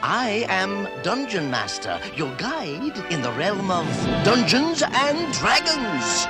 I am Dungeon Master, your guide in the realm of Dungeons and Dragons.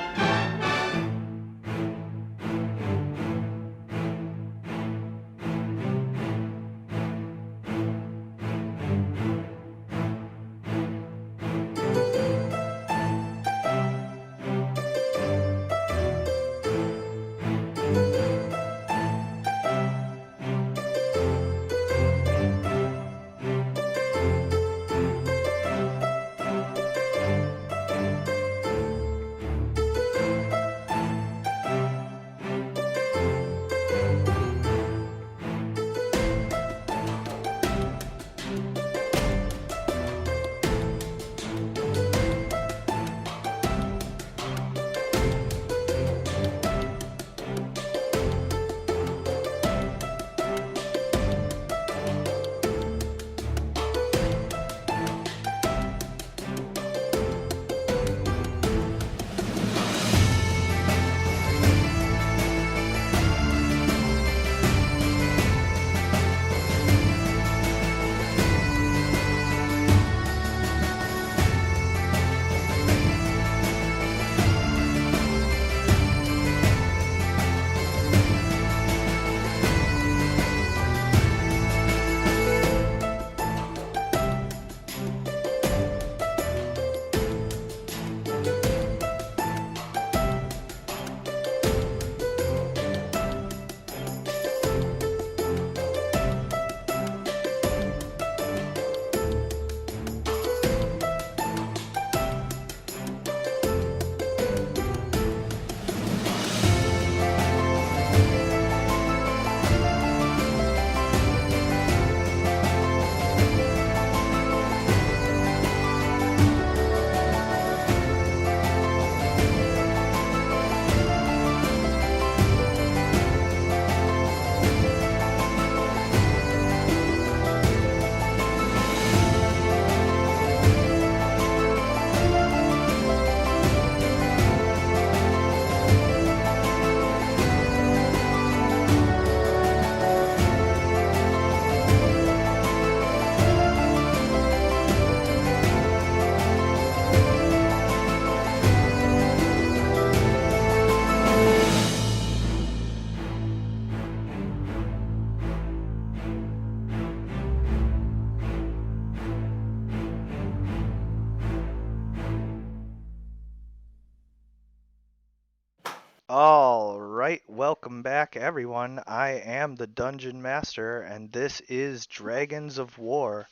All right, welcome back, everyone. I am the Dungeon Master, and this is Dragons of War.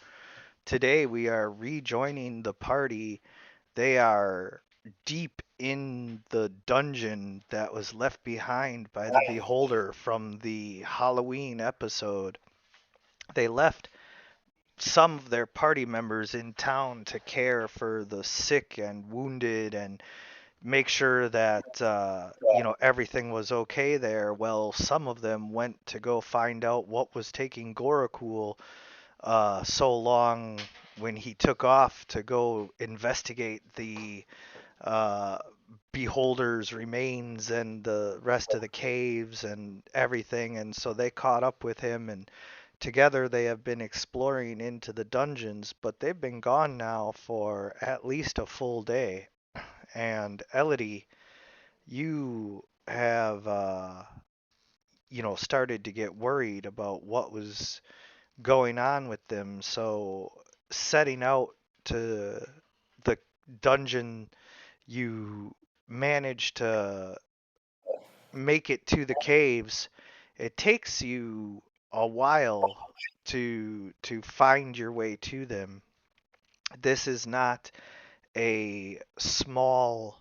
Today, we are rejoining the party. They are deep in the dungeon that was left behind by the Beholder from the Halloween episode. They left some of their party members in town to care for the sick and wounded and make sure that everything was okay there. Well, some of them went to go find out what was taking Gorakul so long when he took off to go investigate the uh, Beholder's remains and the rest of the caves and everything, and so they caught up with him, and together they have been exploring into the dungeons, but they've been gone now for at least a full day. And Elodie, you have started to get worried about what was going on with them. So setting out to the dungeon, you managed to make it to the caves. It takes you a while to find your way to them. This is not a small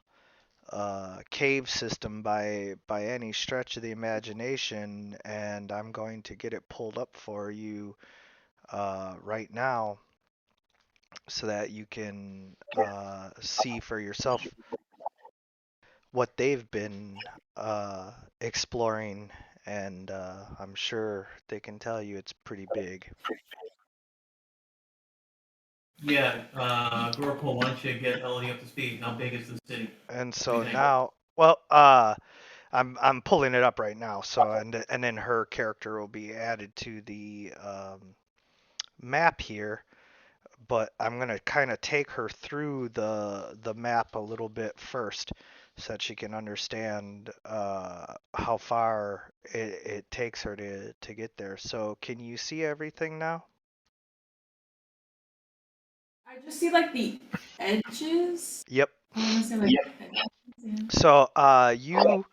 cave system by any stretch of the imagination, and I'm going to get it pulled up for you right now so that you can see for yourself what they've been exploring, and I'm sure they can tell you it's pretty big. Yeah, Gorakhpur, why don't you get Elodie up to speed? How big is the city? And What do so you think? now, well, I'm pulling it up right now. So and then her character will be added to the map here. but I'm gonna kind of take her through the map a little bit first, so that she can understand how far it takes her to get there. So can you see everything now? I just see like the edges. Yep. I want to say like edges, yeah. So you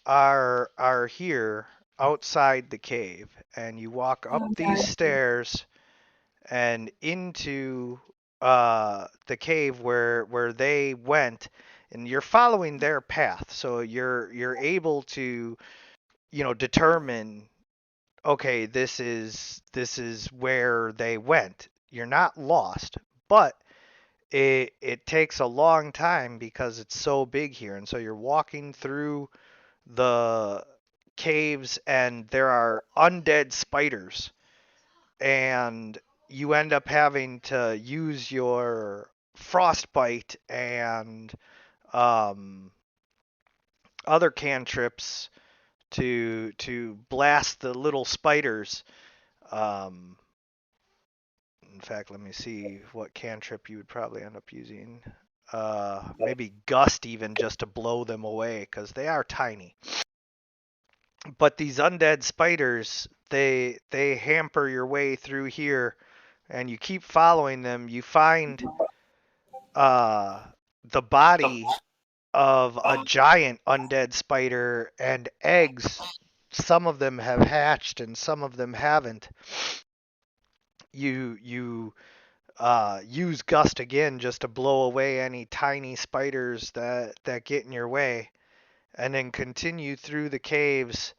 are here outside the cave, and you walk up Oh, these gotcha. stairs and into the cave where they went, and you're following their path, so you're able to determine, okay, this is where they went. You're not lost, but it takes a long time because it's so big here, and so you're walking through the caves, and there are undead spiders, and you end up having to use your frostbite and um, other cantrips to blast the little spiders. Um, in fact, let me see what cantrip you would probably end up using. Maybe gust, even, just to blow them away, because they are tiny. But these undead spiders, they hamper your way through here, and you keep following them. You find the body of a giant undead spider and eggs. Some of them have hatched and some of them haven't. You use gust again just to blow away any tiny spiders that get in your way, and then continue through the caves.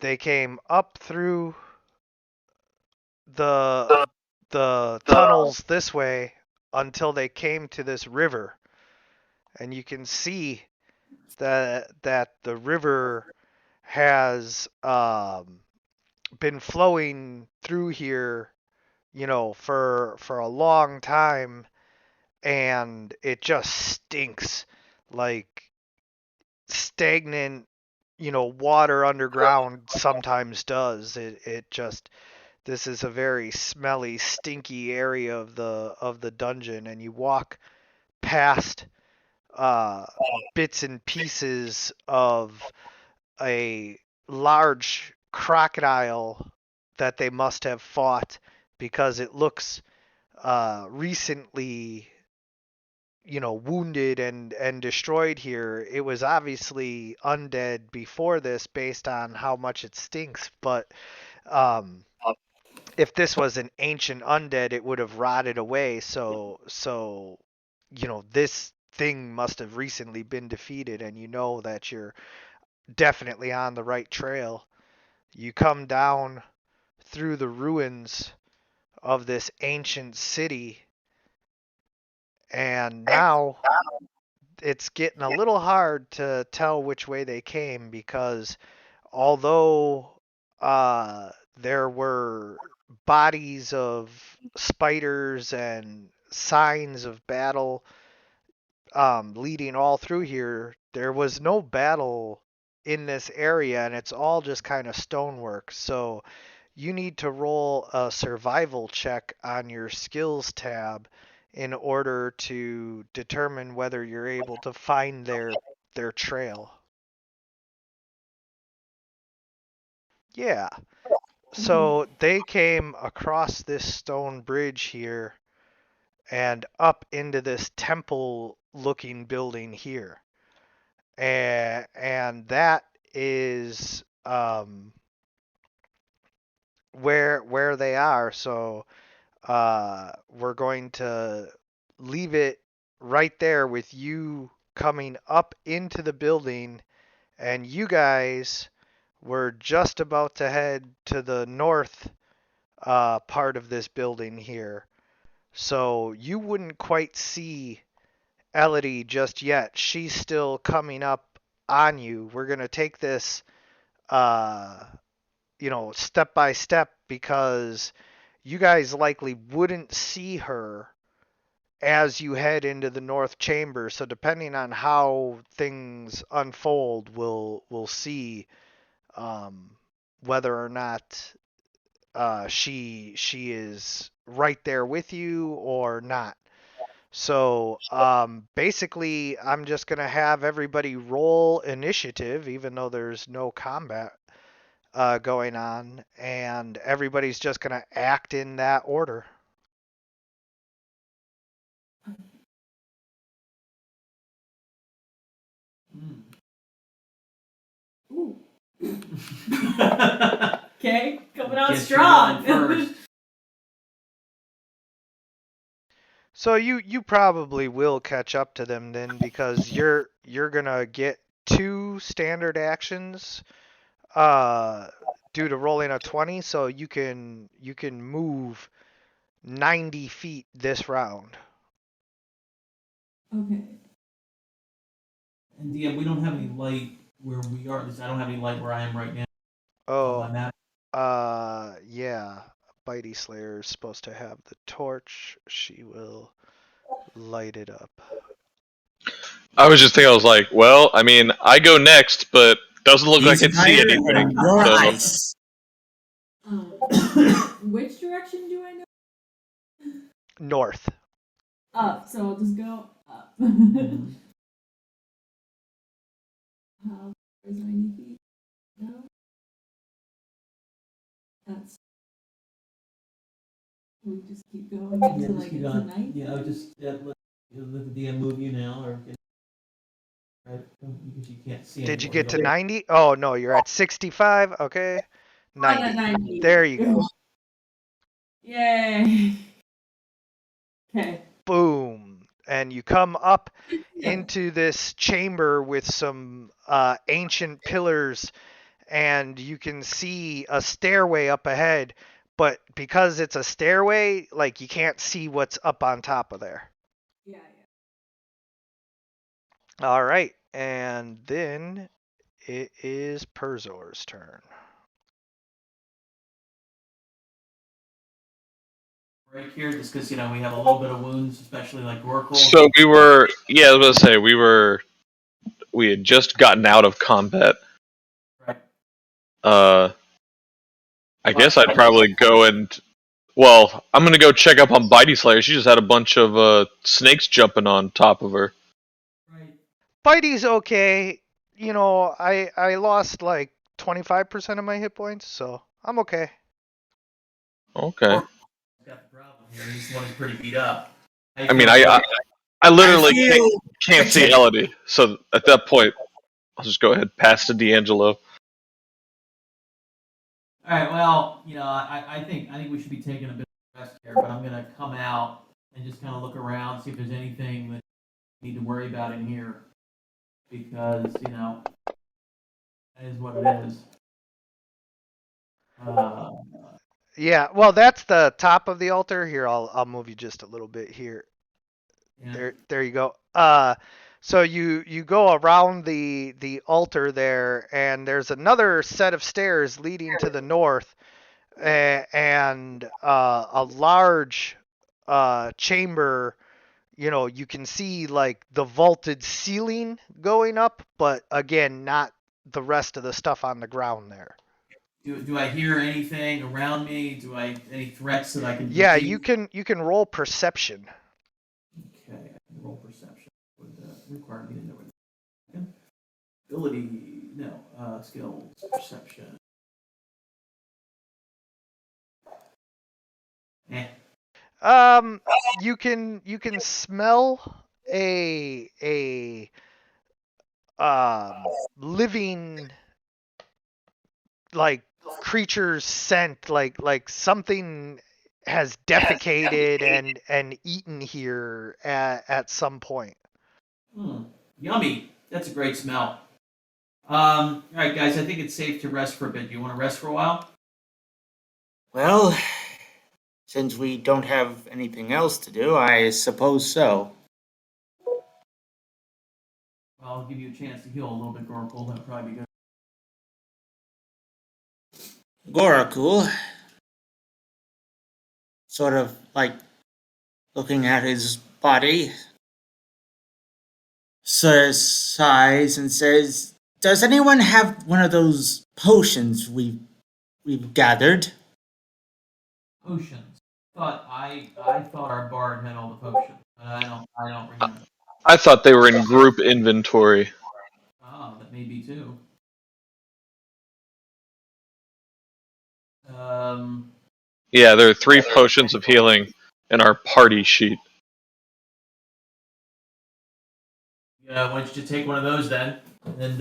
They came up through the tunnels this way until they came to this river, and you can see that the river has been flowing through here, for a long time, and it just stinks like stagnant, water underground sometimes does. It just This is a very smelly, stinky area of the dungeon, and you walk past uh, bits and pieces of a large crocodile that they must have fought, because it looks recently, wounded and destroyed here. It was obviously undead before this, based on how much it stinks, but um, if this was an ancient undead, it would have rotted away. So this thing must have recently been defeated, and you know that you're definitely on the right trail. You come down through the ruins of this ancient city, and now it's getting a little hard to tell which way they came, because although there were bodies of spiders and signs of battle leading all through here, there was no battle in this area, and it's all just kind of stonework. So you need to roll a survival check on your skills tab in order to determine whether you're able to find their trail. Yeah. So they came across this stone bridge here and up into this temple looking building here. And that is where they are. So we're going to leave it right there with you coming up into the building, and you guys were just about to head to the north part of this building here. So you wouldn't quite see Elodie just yet. She's still coming up on you. We're going to take this step by step, because you guys likely wouldn't see her as you head into the north chamber. So depending on how things unfold, we'll see whether or not she is right there with you or not. So basically, I'm just going to have everybody roll initiative, even though there's no combat going on, and everybody's just going to act in that order. Ooh. Okay, coming out Guess strong. you're going first. So you probably will catch up to them then, because you're gonna get 2 standard actions due to rolling a 20, so you can move 90 feet this round. Okay. And DM, we don't have any light where we are. At least I don't have any light where I am right now. Oh, On that. yeah. Bitey Slayer is supposed to have the torch. She will light it up. I was just thinking, I was like, well, I mean, I go next, but doesn't look like I can see Fire anything. and your so- ice. Which direction do I know? North. Up, so I'll just go up. How far is 90 feet? No? That's. We just keep going until I get to 90? Yeah, I would just let the DM move you now, or right, because you can't see. Did you anymore. get to 90? Oh, no, you're at 65. Okay. I'm at 90. 90. There you go. Yay. Okay. Boom. And you come up into this chamber with some ancient pillars, and you can see a stairway up ahead, but because it's a stairway, like, you can't see what's up on top of there. Yeah. All right, and then it is Perzor's turn. Right here, just because we have a little bit of wounds, especially like Gorkle. So we were, I was gonna say we had just gotten out of combat. Right. I guess I'd probably go and, well, I'm gonna go check up on Bitey Slayer. She just had a bunch of snakes jumping on top of her. Right. Bitey's okay. You know, I lost like 25% of my hit points, so I'm okay. Okay. Got the problem here. This one is pretty beat up. I mean, I literally I feel can't see Elodie, so at that point, I'll just go ahead pass to D'Angelo. All right. Well, I think we should be taking a bit of rest here, but I'm gonna come out and just kind of look around, see if there's anything that we need to worry about in here, because that is what it is. Yeah, well, that's the top of the altar. Here, I'll move you just a little bit here. Yeah. There you go. So you go around the altar there, and there's another set of stairs leading to the north, and a large chamber. You can see like the vaulted ceiling going up, but again, not the rest of the stuff on the ground there. Do I hear anything around me? Any threats that I can? Yeah, perceive? you can roll perception. Okay, I can roll perception. Would require me to know it. Ability, no. Skills, perception. You can smell a living, like, creature's scent, like something has defecated and eaten here at some point. Yummy. That's a great smell. All right, guys. I think it's safe to rest for a bit. You want to rest for a while? Well, since we don't have anything else to do, I suppose so. Well, I'll give you a chance to heal a little bit, Gorkle. That'll probably be good. Gorakul, sort of like looking at his body, sighs and says, "Does anyone have one of those potions we've gathered?" Potions. thought our bard had all the potions. But I don't remember. I thought they were in group inventory. Oh, that may be too. Um, Yeah, there are 3 potions of healing in our party sheet. yeah, why don't you just take one of those then, and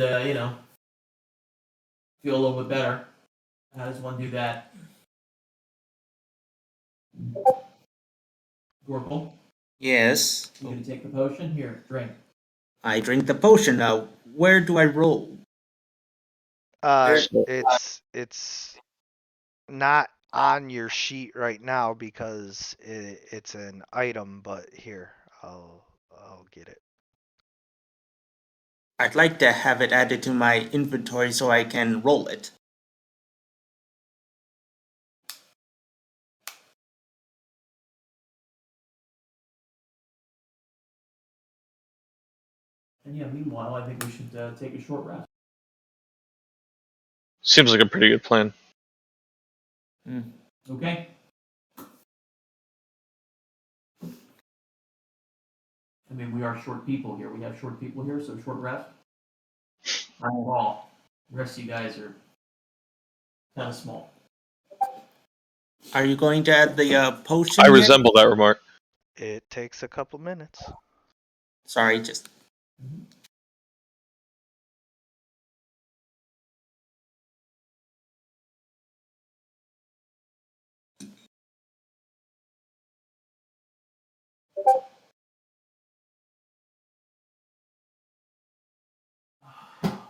feel a little bit better. How does one do that? Gorple, Yes. you gonna take the potion? Here, drink. I drink the potion. Now, where do I roll? So- It's not on your sheet right now because it's an item, but here, I'll get it. I'd like to have it added to my inventory so I can roll it. And yeah, meanwhile, I think we should take a short rest. Seems like a pretty good plan. Okay. I mean, we are short people here. We have short people here, so short rest. I'm all. The rest of you guys are kind of small. Are you going to add the potion? I yet? resemble that remark. It takes a couple minutes. Sorry, just.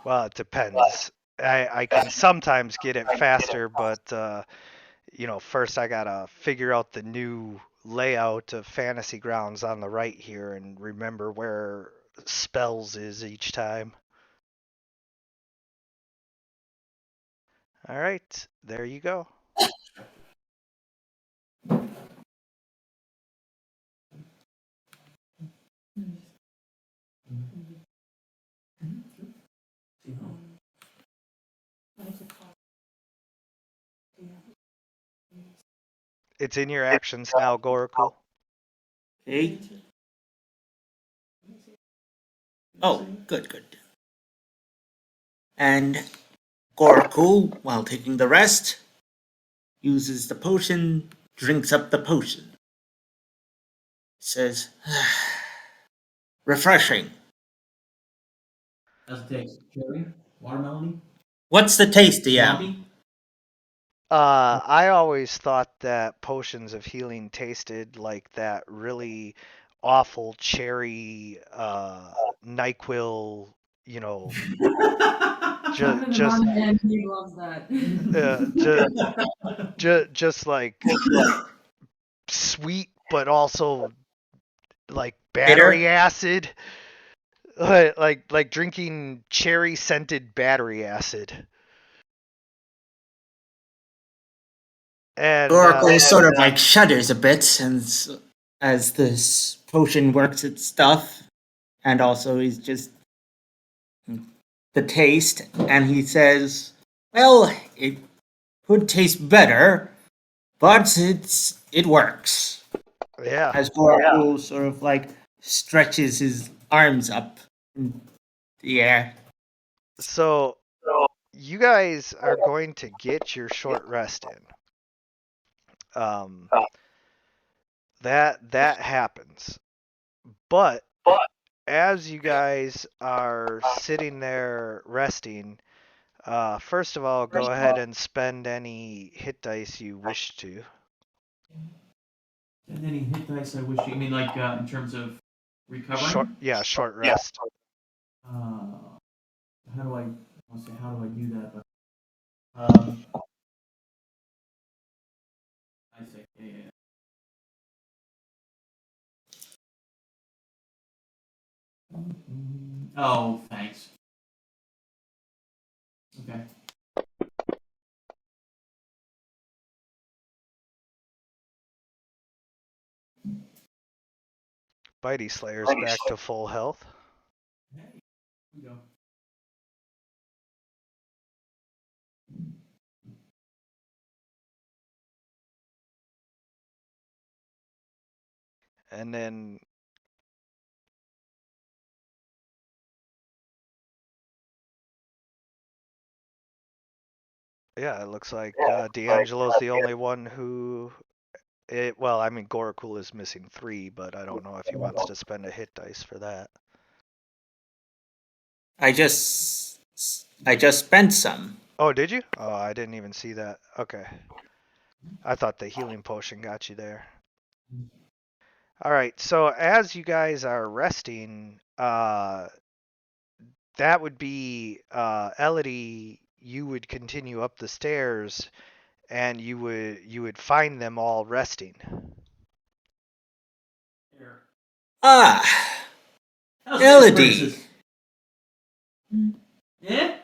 Well, it depends. I can sometimes get it faster, but first I gotta figure out the new layout of Fantasy Grounds on the right here and remember where spells is each time. All right, there you go. It's in your actions now, Goraku. Okay. Oh, good. And Goraku, while taking the rest, uses the potion, drinks up the potion. Says, refreshing. How's it taste? Cherry? Watermelon? What's the taste, DM? Zombie? I always thought that potions of healing tasted like that really awful cherry NyQuil, just Man, he loves that. just like sweet, but also like battery acid, like drinking cherry scented battery acid. And Goraku sort of like shudders a bit as this potion works its stuff, and also he's just the taste, and he says, "Well, it could taste better, but it works." yeah, As Goraku sort of like stretches his arms up in the air. so you guys are going to get your short rest in. That happens, but as you guys are sitting there resting, first of all, go ahead and spend any hit dice you wish to. And any hit dice I wish you. I mean, like in terms of recovering? Short rest. How do I want to say how do I do that? But I see. Yeah. Oh, thanks. Okay. Bitey Slayer's back to full health. Hey, here we go. And then yeah, it looks like D'Angelo's the only one who well, I mean Gorakul is missing 3, but I don't know if he wants to spend a hit dice for that. I just spent some. Oh, did you? Oh, I didn't even see that. Okay. I thought the healing potion got you there. All right, so as you guys are resting, that would be Elodie. You would continue up the stairs, and you would find them all resting. Here. Ah, How's Elodie. this, princess? Yeah?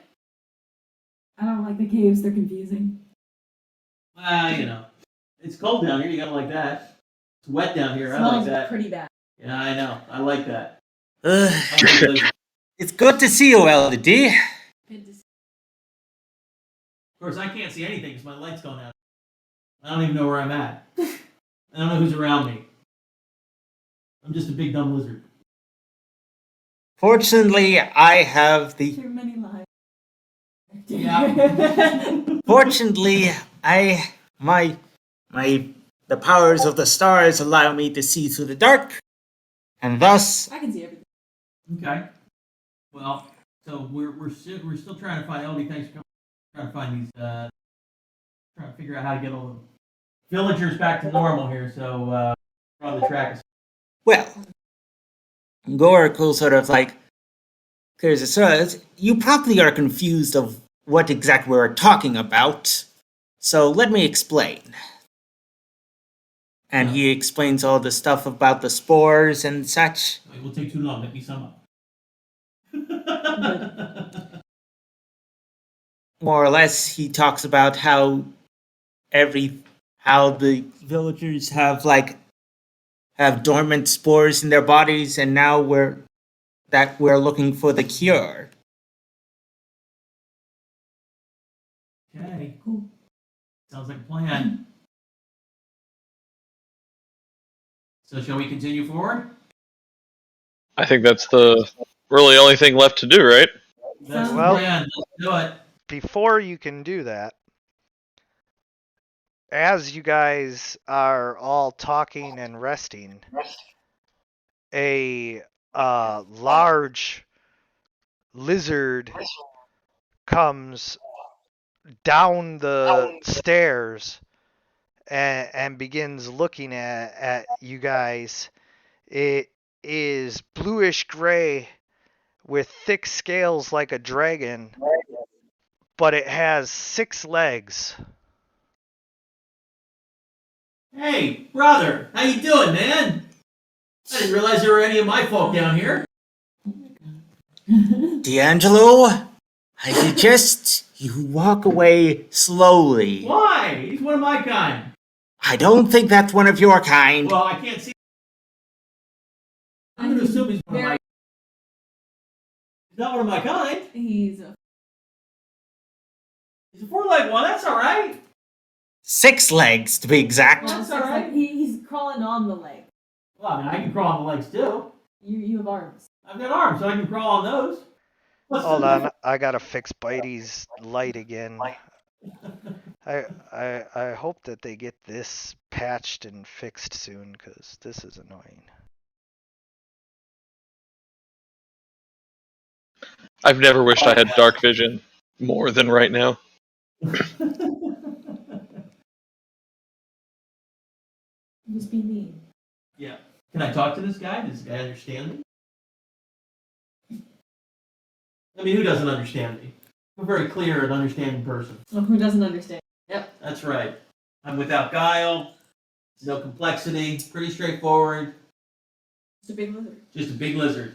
I don't like the caves, they're confusing. Well, you know. It's cold down here, you gotta like that. It's wet down here, I like Smells that. pretty bad. Yeah, I know. I like that. uh, I like the blizzard. it's good to see you, Elodie. Good to see. Of course, I can't see anything because my light's going out. I don't even know where I'm at. I don't know who's around me. I'm just a big dumb lizard. Fortunately, I have the. Too many lives. Yeah. Fortunately, the powers of the stars allow me to see through the dark, and thus I can see everything. Okay. Well, so we're still trying to find Elodie. Thanks for coming. Trying to find these. Trying to figure out how to get all the villagers back to normal here. So we're on the track. well, Gorakul sort of like clears his throat. You probably are confused of what exactly we're talking about, so let me explain. And he explains all the stuff about the spores and such. It will take too long. Let me sum up. More or less, he talks about how the villagers have dormant spores in their bodies, and now we're looking for the cure. Okay, cool. Sounds like a plan. So shall we continue forward? I think that's the really only thing left to do, right? That's the Well- plan. Let's do it. Before you can do that, as you guys are all talking and resting, a large lizard comes down the stairs and begins looking at you guys. It is bluish gray with thick scales like a dragon, but it has 6 legs. Hey, brother, how you doing, man? I didn't realize there were any of my folk down here. D'Angelo, I suggest you walk away slowly. Why? He's one of my kind. I don't think that's one of your kind. Well, I can't see. I'm going to assume he's one of my. He's not one of my kind. He's a He's a 4-legged one. That's all right. 6 legs, to be exact. That's all right. He's crawling on the leg. Well, I mean, I can crawl on the legs too. You have arms. I've got arms, so I can crawl on those. What's Hold the on, I gotta fix Bitey's light again. I hope that they get this patched and fixed soon, because this is annoying. I've never wished I had dark vision more than right now. Just be mean. Yeah. Can I talk to this guy? Does this guy understand me? I mean, who doesn't understand me? I'm a very clear and understanding person. Oh, who doesn't understand? Yep, that's right. I'm without guile, no complexity, pretty straightforward, Just a big lizard. just a big lizard.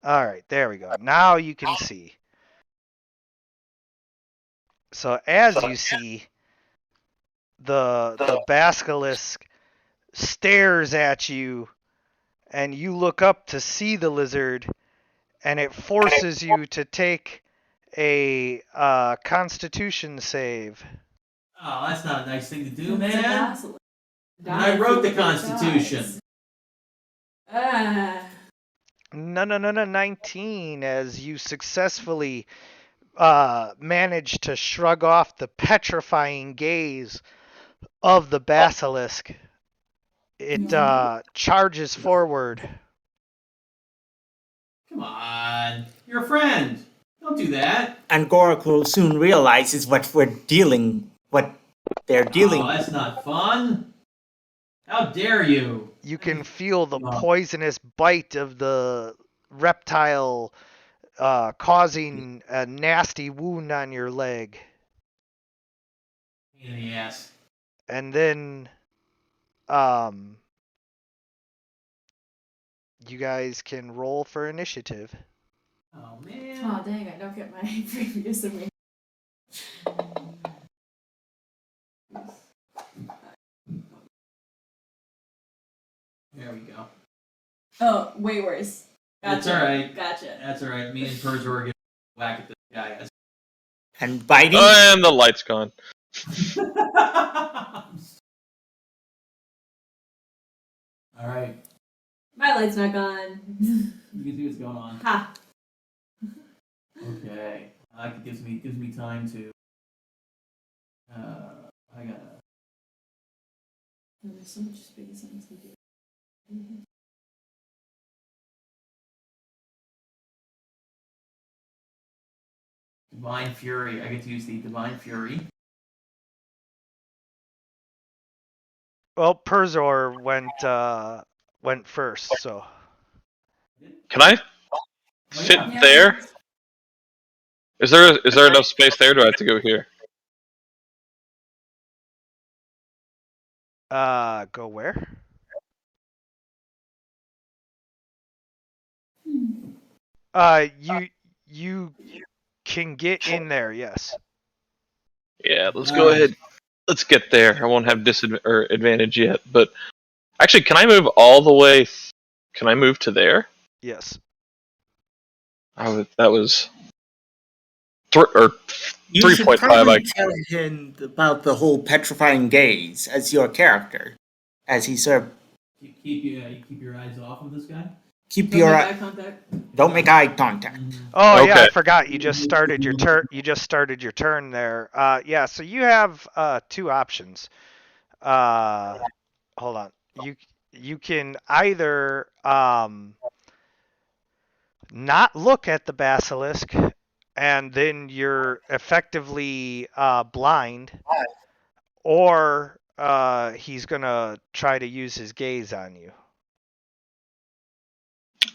Alright, there we go. Now you can see. So as you see, the basilisk stares at you, and you look up to see the lizard, and it forces you to take a Constitution save. Oh, that's not a nice thing to do, It's a man. basilisk. And I wrote the Constitution. Ah. No, 19, as you successfully manage to shrug off the petrifying gaze of the basilisk. It charges forward. Come on. You're a friend. Don't do that. And Goraku soon realizes what they're dealing Oh, that's not fun. How dare you? You can feel the poisonous bite of the reptile causing a nasty wound on your leg. Pain in the ass. And then you guys can roll for initiative. Oh, man. Oh dang! I don't get my previous amazing. There we go. Oh, way worse. Gotcha. That's alright. Gotcha. That's alright. Me and Purge are gonna whack at this guy. and biting. And the light's gone. Alright. My light's not gone. You can see what's going on. Ha. Okay. It gives me time to. I gotta. Oh, there's so much space on this computer. Divine Fury. I get to use the Divine Fury. Well, Perzor went first, so Can I fit yeah. there? Is there enough space there? Or do I have to go here? go where? You can get in there, yes. Yeah, let's go ahead. Let's get there. I won't have advantage yet, but actually, can I move all the way? Can I move to there? Yes. That was You should 3.5. probably tell him about the whole petrifying gaze as your character, as he sort of Keep your eyes off of this guy. keep Don't your make eye contact. don't make eye contact. Oh yeah, I Okay. forgot. You just started your turn. You just started your turn there. Yeah. So you have two options. Hold on. You can either not look at the basilisk, and then you're effectively blind, or he's gonna try to use his gaze on you.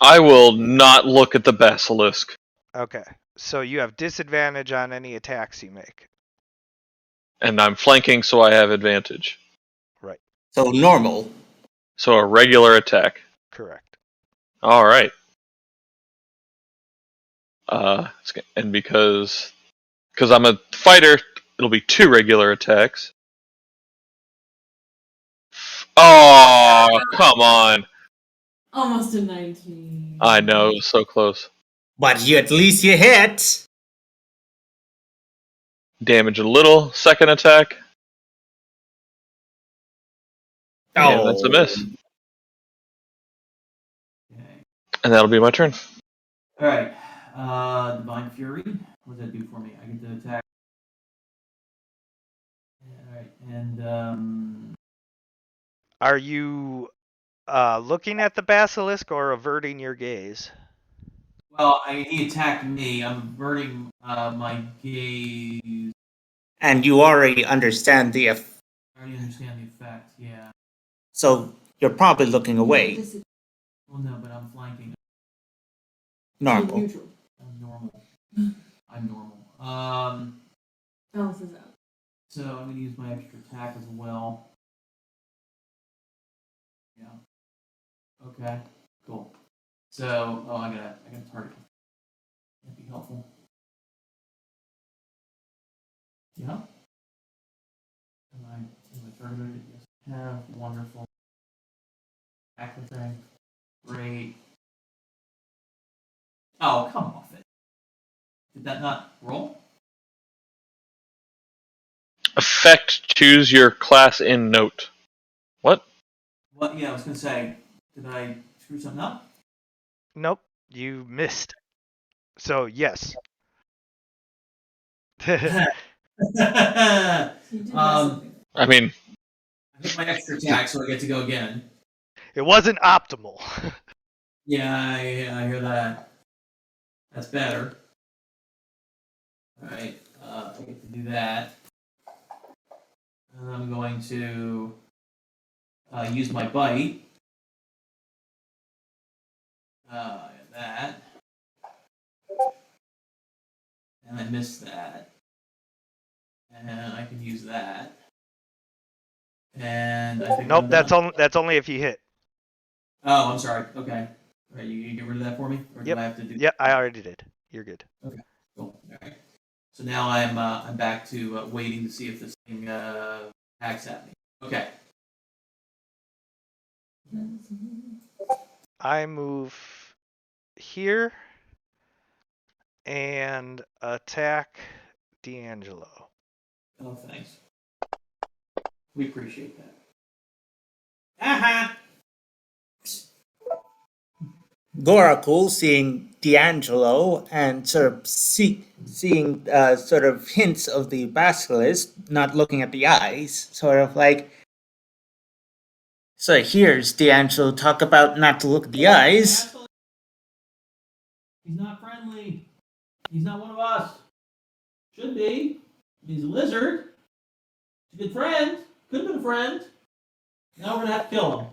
I will not look at the basilisk. Okay. So you have disadvantage on any attacks you make. And I'm flanking, so I have advantage. Right. So normal. So a regular attack. Correct. All right. And because I'm a fighter, it'll be 2 regular attacks. Oh, come on! Almost a 19. I know, it was so close. But at least you hit. Damage a little. Second attack. Yeah, that's a miss. Okay. And that'll be my turn. All right. Divine Fury. What does that do for me? I get to attack. All right, and Are you looking at the basilisk or averting your gaze? well, he attacked me. I'm averting my gaze. And you already understand I already understand the effect. Yeah. so you're probably looking away. Well, no, but I'm flanking. Normal. Neutral. I'm normal. I'm normal. Balances out. So I'm gonna use my extra attack as well. Yeah. Okay. Cool. So, I got a target. That'd be helpful. Yeah. Am I targeted? Yes. Have wonderful. Act the thing. Great. Oh, come off it. Did that not roll? Effect, choose your class in note. What? What? Yeah, I was gonna say, did I screw something up? Nope, you missed. So yes. You did mess Um, I mean, I hit my extra attack, so I get to go again. It wasn't optimal. Yeah, I hear that. That's better. Alright, I get to do that. And I'm going to use my bite. That. And I missed that. And I can use that. And I think Nope, I'm that's done. only if you hit. Oh, I'm sorry. Okay. Alright, you get rid of that for me? Or Yep. do I have to do Yeah, I already did. You're good. Cool. Alright. So now I'm back to waiting to see if this thing hacks at me. Okay. I move here and attack D'Angelo. Oh, thanks. We appreciate that. Aha! Gorakul, seeing D'Angelo and sort of seeing sort of hints of the basilisk, not looking at the eyes, sort of like. So here's D'Angelo talk about not to look at the eyes. He's not friendly. He's not one of us. Should be. He's a lizard. He's a good friend. Could have been a friend. Now we're gonna have to kill him.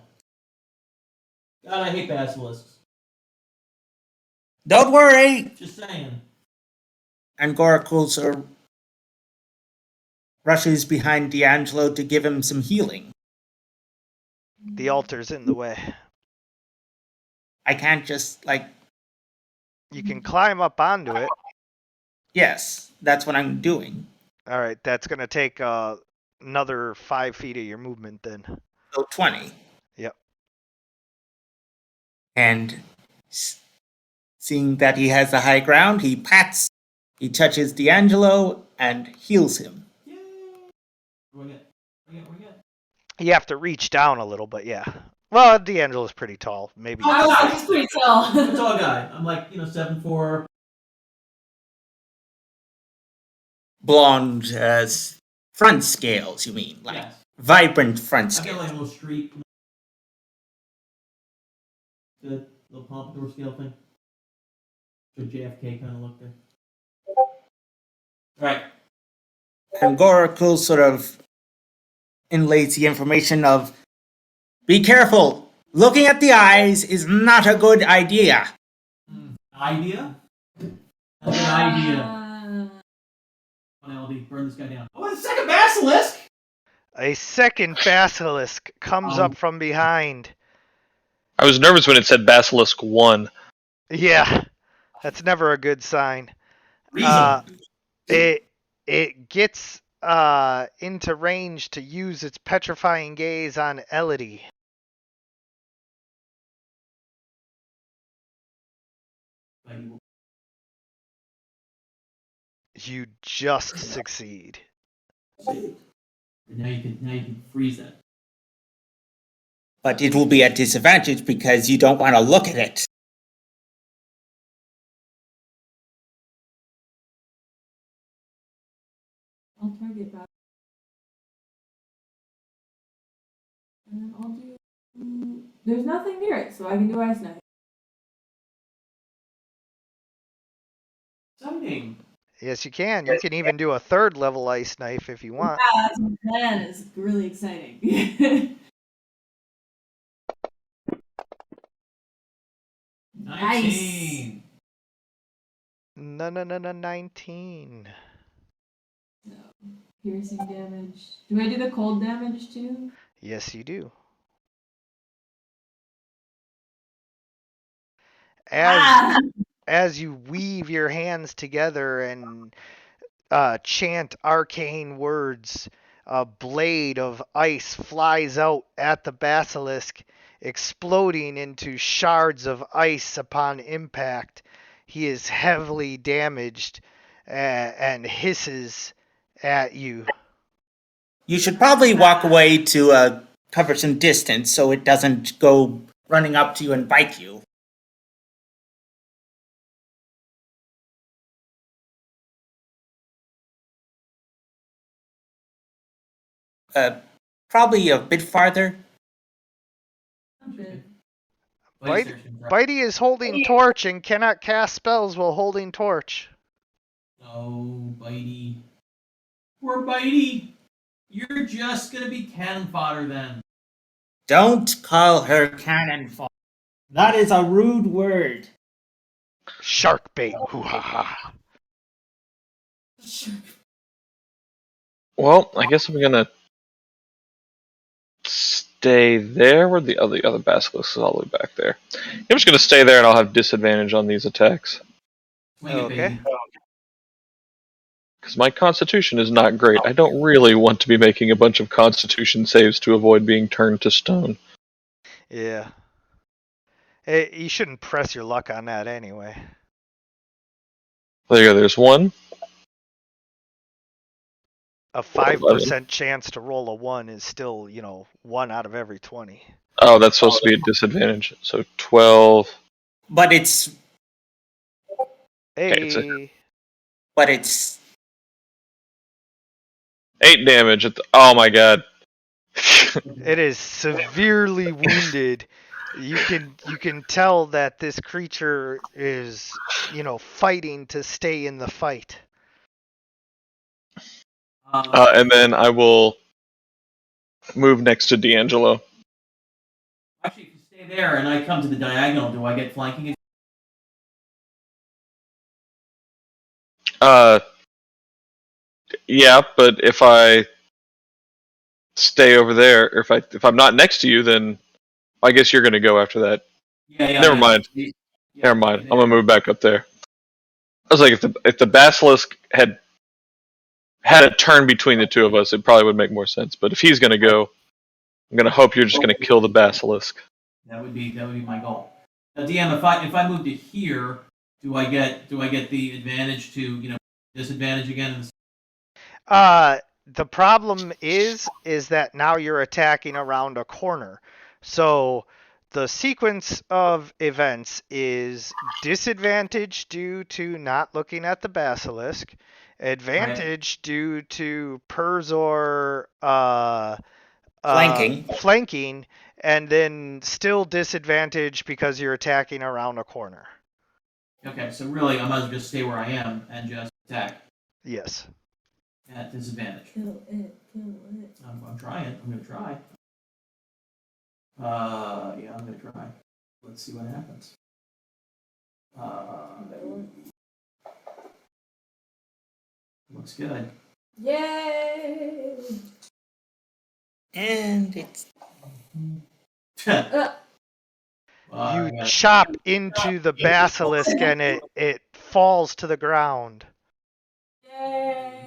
God, I hate basilisks. Don't worry. Just saying. And Gorakul sort of rushes behind D'Angelo to give him some healing. The altar's in the way. I can't just like. You can climb up onto it. Yes, that's what I'm doing. All right, that's gonna take another 5 feet of your movement then. So 20. Yep. And seeing that he has the high ground, he touches D'Angelo and heals him. Yay! What do we get? You have to reach down a little, but yeah. Well, D'Angelo's pretty tall. Maybe. Oh, wow, he's pretty tall. I'm a tall guy. I'm like, 7'4". Blonde front scales, you mean? Like Yes. vibrant front I got scales. like a little streak. The little pompadour scale thing. So JFK kind of looked there. Alright. And Gorakul sort of inlays the information of, be careful, looking at the eyes is not a good idea. Idea? That's an idea. Uh, Come on, LD, burn this guy down. Oh, the second basilisk! A second basilisk comes up from behind. I was nervous when it said Basilisk 1. Yeah, that's never a good sign. It gets into range to use its petrifying gaze on Elodie. You just succeed. Now you can freeze that. But it will be a disadvantage because you don't want to look at it. I'll target back. And then I'll do. There's nothing near it, so I can do Ice Knife. Exciting. Yes, you can. You can even do a third level ice knife if you want. Yeah, that's my plan. It's really exciting. Nice. 19. No, 19. No. Piercing damage. Do I do the cold damage too? Yes, you do. As you weave your hands together and chant arcane words, a blade of ice flies out at the basilisk, exploding into shards of ice upon impact. He is heavily damaged and hisses at you. You should probably walk away to cover some distance so it doesn't go running up to you and bite you. Probably a bit farther. Good. Bitey is holding torch and cannot cast spells while holding torch. Oh, Bitey. Poor Bitey. You're just gonna be cannon fodder then. Don't call her cannon fodder. That is a rude word. Shark bait. Hoo ha ha. Well, I guess I'm gonna stay there where the other basilisk is all the way back there. I'm just gonna stay there and I'll have disadvantage on these attacks. Swing it, Okay. baby. Because my constitution is not great. I don't really want to be making a bunch of constitution saves to avoid being turned to stone. Yeah. Hey, you shouldn't press your luck on that anyway. There you go, there's one. A 5% chance to roll a 1 is still, 1 out of every 20. Oh, that's supposed to be a disadvantage. So 12. But it's Hey. but it's 8 damage. Oh my god. It is severely wounded. You can tell that this creature is, fighting to stay in the fight. And then I will move next to D'Angelo. Actually, if you stay there and I come to the diagonal, do I get flanking? Yeah, but if I stay over there, or if I'm not next to you, then I guess you're gonna go after that. Yeah. Never mind. Never mind. I'm gonna move back up there. I was like, if the basilisk had a turn between the two of us, it probably would make more sense. But if he's gonna go, I'm gonna hope you're just gonna kill the basilisk. That would be my goal. Now, DM, if I move to here, do I get the advantage to disadvantage again? The problem is that now you're attacking around a corner. So the sequence of events is disadvantage due to not looking at the basilisk, advantage due to Perzor flanking, and then still disadvantage because you're attacking around a corner. Okay, so really, I might as well just stay where I am and just attack Yes. at disadvantage. Kill it. I'm trying. I'm gonna try. Yeah, I'm gonna try. Let's see what happens. Looks good. Yay! and it's You chop into the basilisk and it falls to the ground. Yay!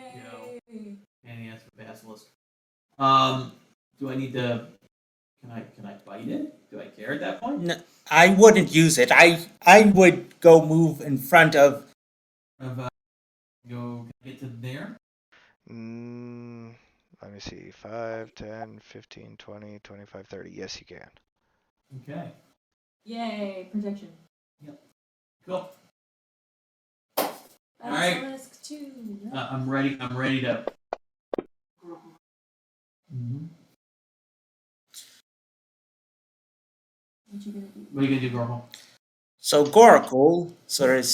Pain in the ass for basilisk. Do I need to? Can I bite it? Do I care at that point? no, I wouldn't use it. I would go move in front of. Go get to there. Let me see. 5, 10, 15, 20, 25, 30. Yes, you can. Okay. Yay! Protection. Cool. All right. Basilisk 2. I'm ready. I'm ready to. Mm-hmm. What you gonna do? What are you gonna do, Gorhol? So Gorakul sort of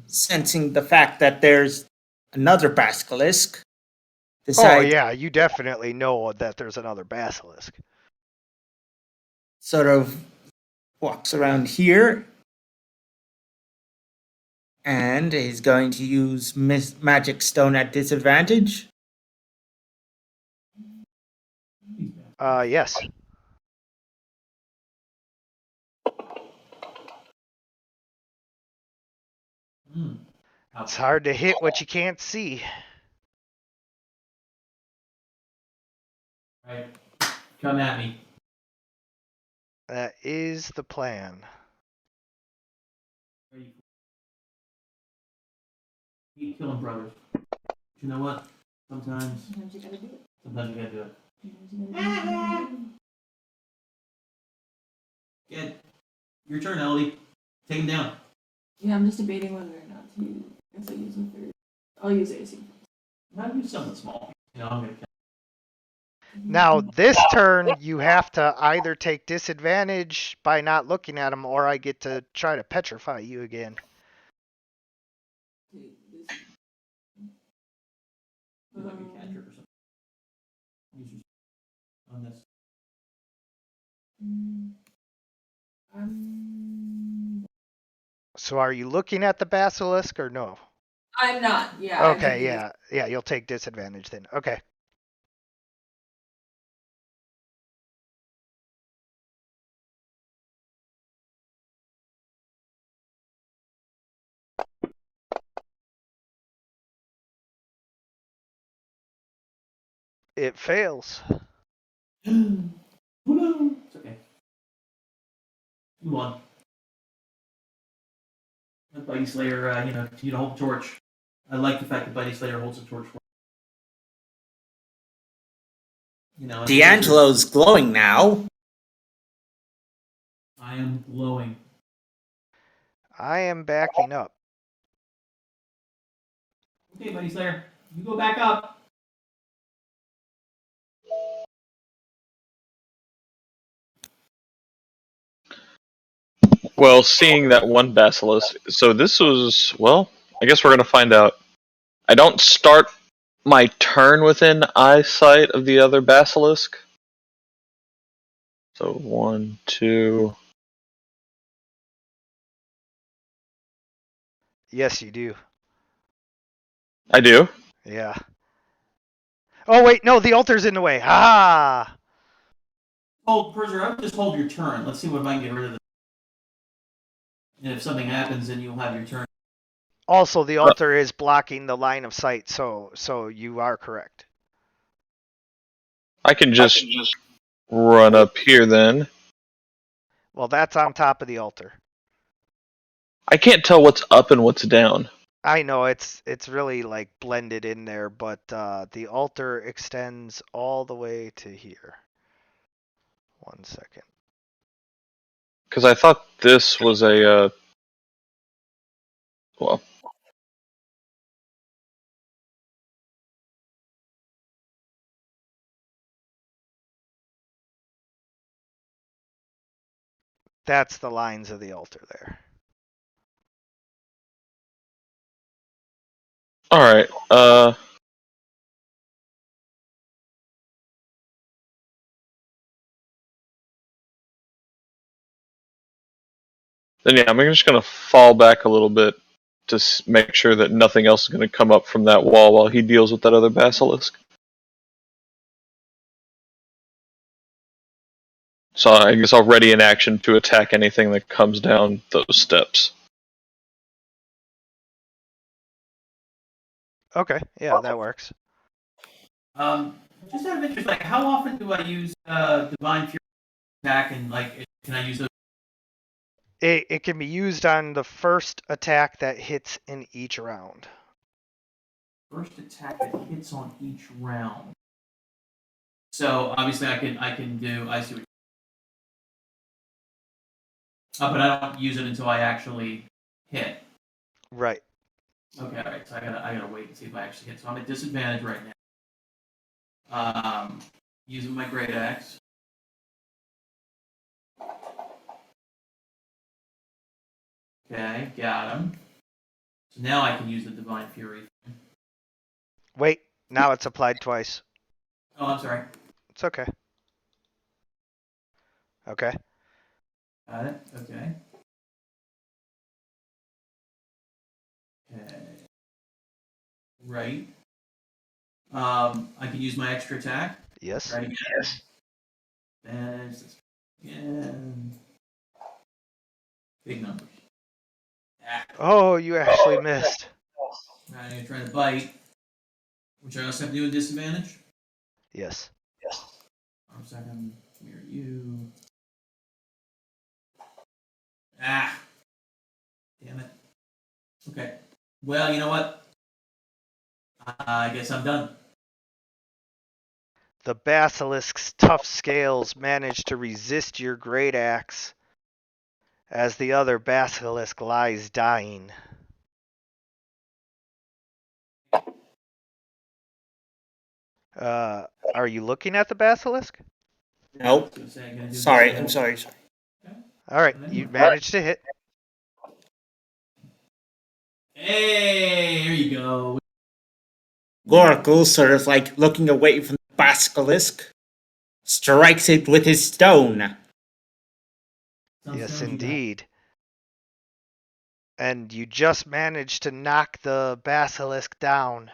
sensing the fact that there's another basilisk. Oh yeah, you definitely know that there's another basilisk. Sort of walks around here. And he's going to use Magic Stone at disadvantage. Yes. It's hard to hit what you can't see. Right. Come at me. That is the plan. Keep killing brothers. You know what? Sometimes Sometimes you gotta do it. you gotta do it. Sometimes you gotta do it. Get your turn, Elodie. Take him down. Yeah, I'm just debating whether or not to use. I guess I use a third. I'll use AC. I'll use something small. I'm gonna. Now, this turn, you have to either take disadvantage by not looking at him, or I get to try to petrify you again. Do like a cantrip or something. Use your on this. So are you looking at the basilisk or no? I'm not. Yeah. Okay, yeah. Yeah, you'll take disadvantage then. Okay. It fails. Oh no! It's okay. You won. Let Buddy Slayer, continue to hold the torch. I like the fact that Buddy Slayer holds the torch for D'Angelo's glowing now. I am glowing. I am backing up. Okay, Buddy Slayer, you go back up. Well, seeing that one basilisk, so this was, well, I guess we're going to find out. I don't start my turn within eyesight of the other basilisk. So 1, 2. Yes, you do. I do. Yeah. Oh, wait, no, the altar's in the way. Ha! Hold, Perzer, I would just hold your turn. Let's see if I can get rid of it. And if something happens, then you'll have your turn. Also, the altar is blocking the line of sight, so you are correct. I can just run up here then. Well, that's on top of the altar. I can't tell what's up and what's down. I know it's really like blended in there, but the altar extends all the way to here. 1 second. Because I thought this was a, well, That's the lines of the altar there. alright, then yeah, I'm just going to fall back a little bit to make sure that nothing else is going to come up from that wall while he deals with that other basilisk. So I guess I'll ready in action to attack anything that comes down those steps. Okay, yeah, that works. Just out of interest, like, how often do I use Divine Fury attack, and like, can I use those? It can be used on the first attack that hits in each round. First attack that hits on each round. So obviously, I can do. I see what. But I don't use it until I actually hit. Right. Okay, all right. So I gotta wait and see if I actually hit. So I'm at disadvantage right now. Using my great axe. Okay, got him. So now I can use the Divine Fury. Wait, now it's applied twice. Oh, I'm sorry. It's okay. Okay. Got it. Okay. Okay. Right. I can use my extra attack. Yes. Right again. Yes. Again. Big numbers. Ah. Oh, you actually missed. Right, I'm gonna try to bite, which I also have to do a disadvantage. Yes. Arm second. Mirror you. Ah. Damn it. Okay. Well, you know what? I guess I'm done. The basilisk's tough scales manage to resist your great axe as the other basilisk lies dying. Are you looking at the basilisk? Nope. Gonna say, gonna do Sorry, this I'm sorry. Sorry. All right, you managed to hit. Hey, there you go. Gorakul, sort of like looking away from the basilisk, strikes it with his stone. Yes, indeed. And you just managed to knock the basilisk down.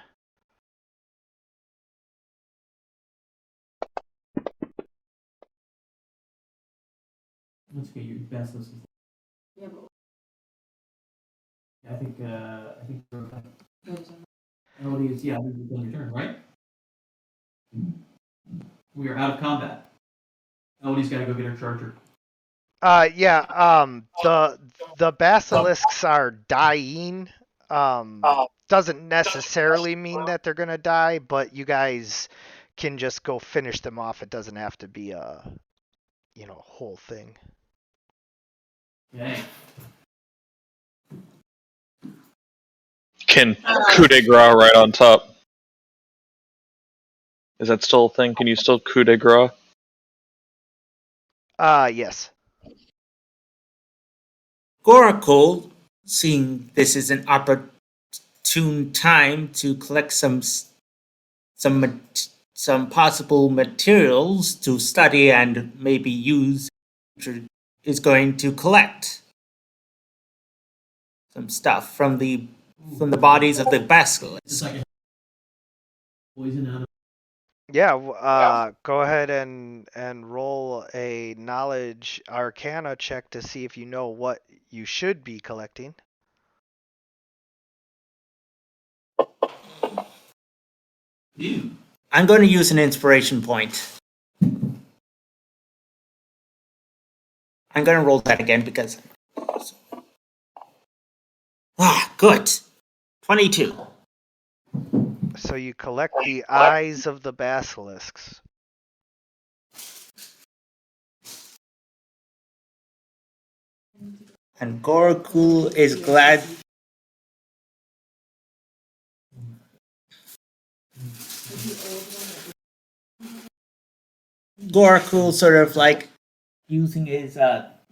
Let's get your best list. Yeah, but I think Elodie is, yeah, this is done your turn, right? We are out of combat. Elodie's got to go get her charger. Yeah, the basilisks are dying. Doesn't necessarily mean that they're gonna die, but you guys can just go finish them off. It doesn't have to be a, whole thing. Okay. Can coup de grace right on top. Is that still a thing? Can you still coup de grace? Yes. Gorakul, seeing this is an opportune time to collect some possible materials to study and maybe use, is going to collect some stuff from the bodies of the Just basilisks. like a poison out of. Yeah, go ahead and roll a knowledge arcana check to see if you know what you should be collecting. Ew. I'm going to use an inspiration point. I'm going to roll that again because. Good. 22. So you collect the eyes of the basilisks. And Gorakul is glad. Gorakul sort of like using his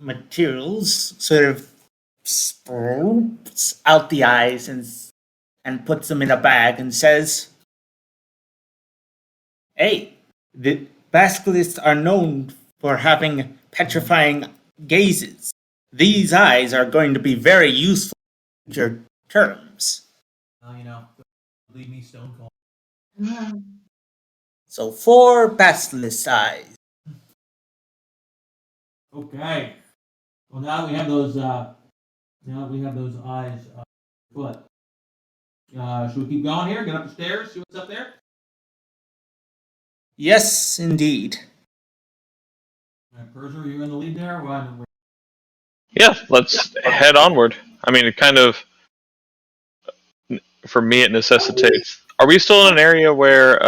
materials, sort of spoops out the eyes and puts them in a bag and says, "Hey, the basilisks are known for having petrifying gazes. These eyes are going to be very useful in future terms. Leave me stone cold. So 4 basilisk eyes." Okay. Well, now that we have those, eyes. What? Should we keep going here? Get up the stairs. See what's up there. Yes, indeed. Purser, you in the lead there? Well, Yeah, let's head onward. I mean, it kind of, for me, it necessitates. Are we still in an area where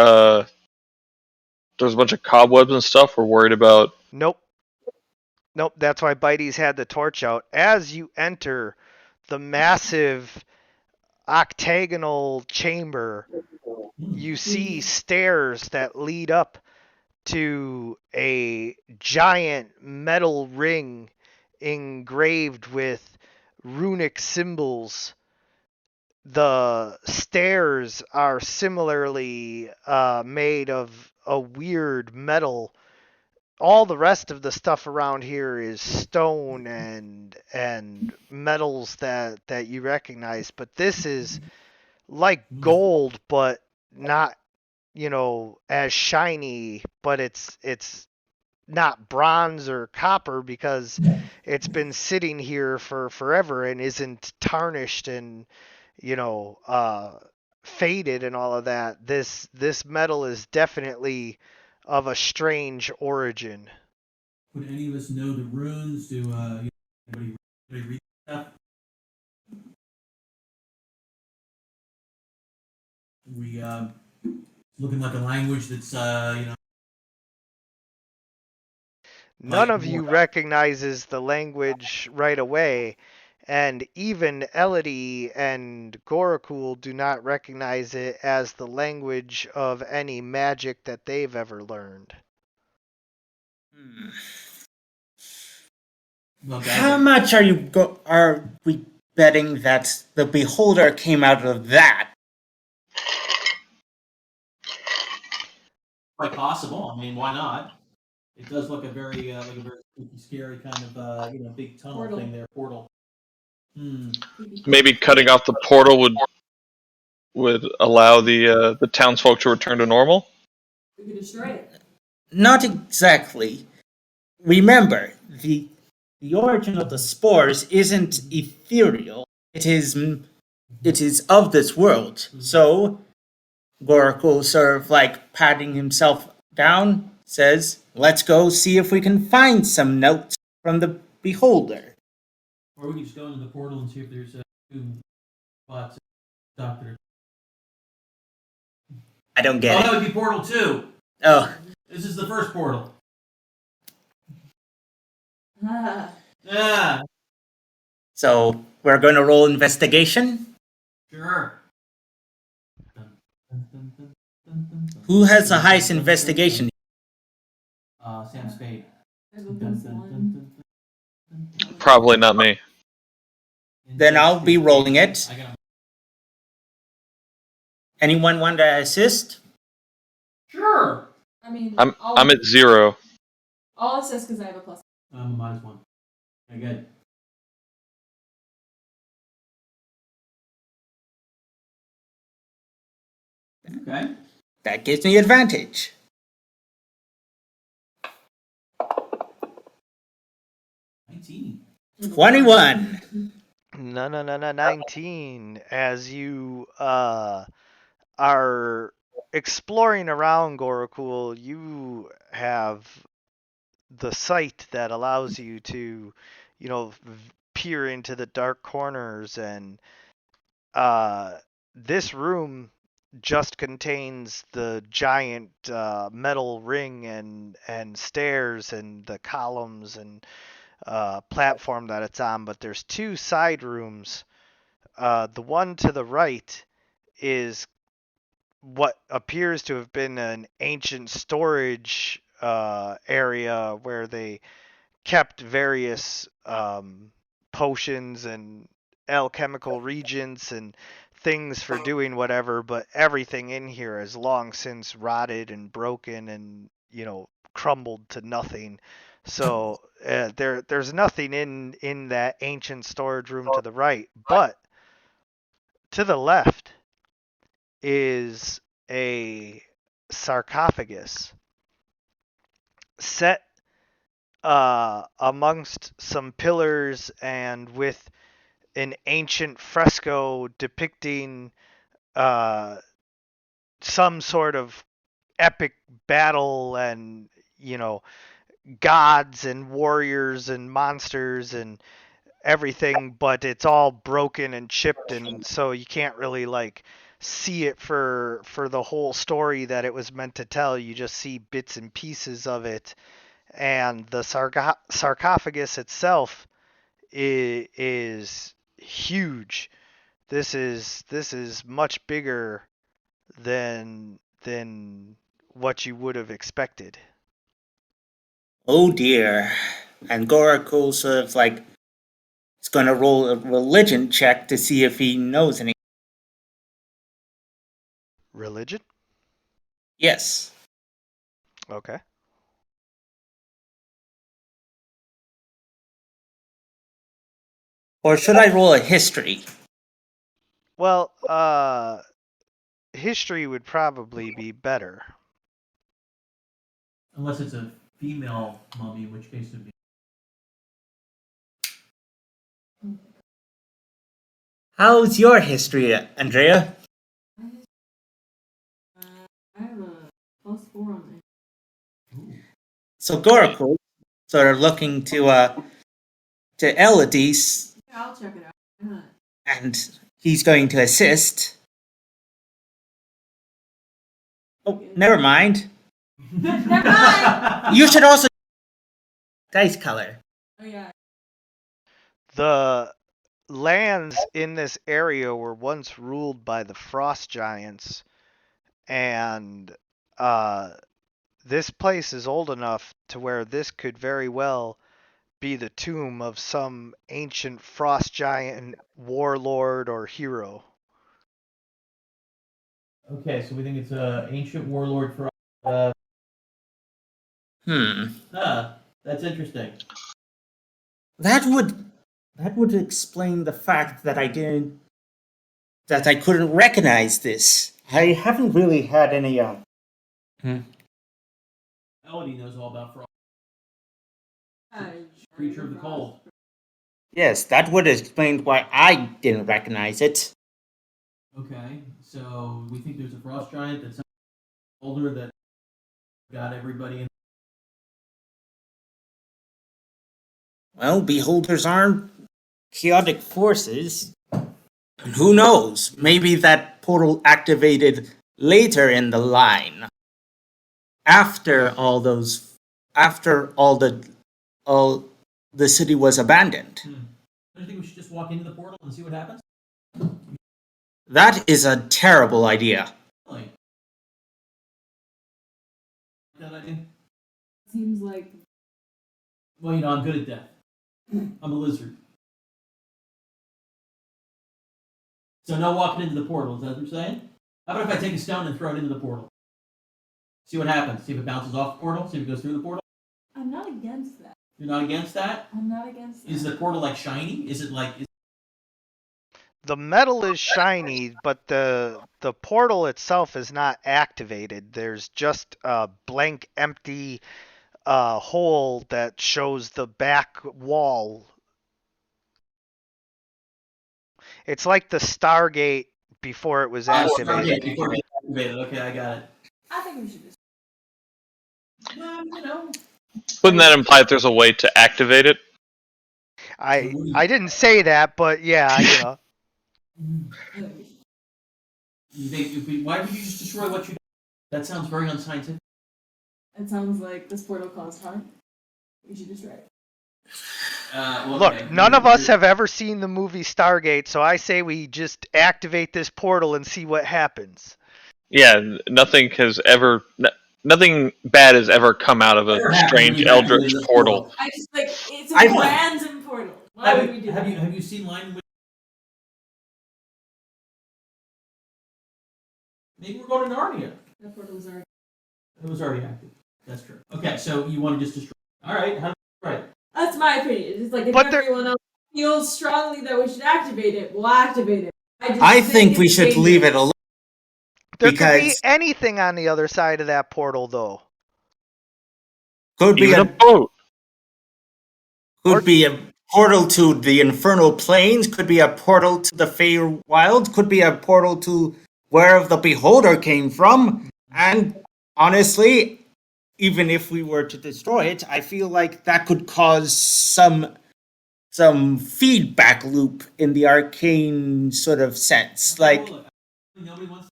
there's a bunch of cobwebs and stuff? We're worried about. Nope. That's why Bitey's had the torch out. As you enter the massive octagonal chamber, you see stairs that lead up to a giant metal ring engraved with runic symbols. The stairs are similarly made of a weird metal. All the rest of the stuff around here is stone and metals that you recognize, but this is like gold, but not, as shiny, but it's not bronze or copper because it's been sitting here for forever and isn't tarnished and, faded and all of that. This metal is definitely of a strange origin. would any of us know the runes? Do anybody read stuff? We looking like a language that's None of you recognizes the language right away, and even Elodie and Gorakul do not recognize it as the language of any magic that they've ever learned. Well, How guys, much are we betting that the beholder came out of that? quite possible. I mean, why not? It does look like a very spooky, scary kind of big tunnel Portal. thing there. Portal. Hmm. Maybe cutting off the portal would allow the townsfolk to return to normal. We could destroy it. Not exactly. Remember, the origin of the spores isn't ethereal. It is of this world. So Gorakul, sort of like patting himself down, says, "Let's go see if we can find some notes from the beholder." Or we can just go into the portal and see if there's two spots. Doctor. I don't Oh, get that it. would be Portal 2. Oh, This is the first portal. Ah, Yeah, so we're going to roll investigation. sure. Who has the highest investigation? Sam Spade. I have a +1. Probably not me. Then I'll be rolling it. I got Anyone want to assist? Sure. I mean, I'm at 0. I'll assist because I have a +1. I'm a -1. Okay, good. Okay. That gives me advantage. 19. 21. No, 19. As you are exploring around Gorakul, you have the sight that allows you to, peer into the dark corners, and this room just contains the giant metal ring and stairs and the columns and platform that it's on, but there's two side rooms. The one to the right is what appears to have been an ancient storage area where they kept various potions and alchemical reagents and things for doing whatever, but everything in here has long since rotted and broken and crumbled to nothing. So there's nothing in that ancient storage room to the right, but to the left is a sarcophagus set amongst some pillars and with an ancient fresco depicting some sort of epic battle and gods and warriors and monsters and everything, but it's all broken and chipped, and so you can't really see it for the whole story that it was meant to tell. You just see bits and pieces of it, and the sarcophagus itself is huge. This is much bigger than what you would have expected. Oh dear. And Gorakul sort of like is going to roll a religion check to see if he knows any. Religion? Yes. Okay. Or should I roll a history? Well, history would probably be better. Unless it's a female mummy, in which case it would be. How's your history, Andrea? I have a +4 on it. So Gorakul sort of looking to Elodie, Yeah, I'll check it out. Why not? and he's going to assist. Oh, never mind. Never mind. You should also dice color. Oh yeah. The lands in this area were once ruled by the frost giants, and this place is old enough to where this could very well be the tomb of some ancient frost giant warlord or hero. Okay, so we think it's a ancient warlord for. That's interesting. That would explain the fact that I couldn't recognize this. I haven't really had any Elodie knows all about frost. Uh, Creature of the cold. Yes, that would explain why I didn't recognize it. Okay, so we think there's a frost giant that's older that got everybody in. Well, beholders aren't chaotic forces. And who knows? Maybe that portal activated later in the line. After all the city was abandoned. I think we should just walk into the portal and see what happens. That is a terrible idea. Like that idea. seems like Well, you know, I'm good at death. I'm a lizard. So no walking into the portal, is that what you're saying? How about if I take a stone and throw it into the portal? See what happens. See if it bounces off the portal. See if it goes through the portal. I'm not against that. You're not against that? I'm not against that. Is the portal like shiny? Is it like? The metal is shiny, but the portal itself is not activated. There's just a blank, empty hole that shows the back wall. It's like the Stargate before it was activated. Before it was activated. Okay, I got it. I think we should just. You know. Wouldn't that imply that there's a way to activate it? I didn't say that, but yeah, you know. You think, why would you just destroy what you? That sounds very unscientific. It sounds like this portal caused harm. We should destroy it. Look, none of us have ever seen the movie Stargate, so I say we just activate this portal and see what happens. Yeah, nothing nothing bad has ever come out of a strange eldritch portal. I just like it's a random portal. Why would we do that? Have you seen Lion Witch? Maybe we're going to Narnia. That portal was already. It was already active. That's true. Okay, so you want to just destroy? All right, how do you destroy it? That's my opinion. It's like if But everyone else feels strongly that we should activate it, we'll activate it. I think we should leave it alone. There could be Because- anything on the other side of that portal, though. Could be Even a a boat. could be a portal to the infernal plains, could be a portal to the Feywild, could be a portal to where the beholder came from. And honestly, even if we were to destroy it, I feel like that could cause some feedback loop in the arcane sort of sense. Like, Nobody wants.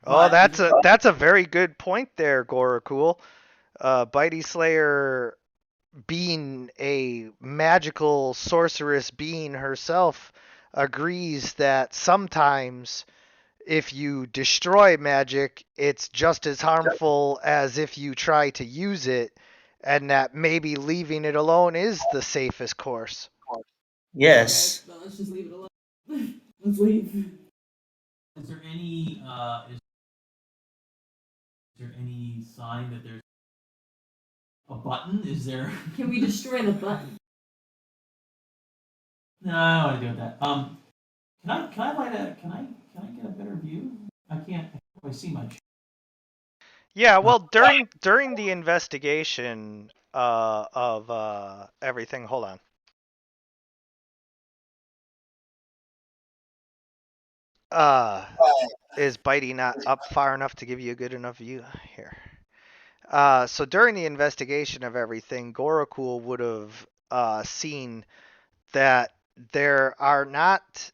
Oh, that's a very good point there, Gorakul. Bitey Slayer, being a magical sorceress being herself, agrees that sometimes if you destroy magic, it's just as harmful as if you try to use it, and that maybe leaving it alone is the safest course. yes. Okay, well, let's just leave it alone. Let's leave. Is there any sign that there's a button? Is there? Can we destroy the button? No, I don't want to do that. Can I get a better view? I can't quite see much. Yeah, well, during the investigation of everything, hold on. Is Bitey not up far enough to give you a good enough view here? So during the investigation of everything, Gorakul would have seen that there are not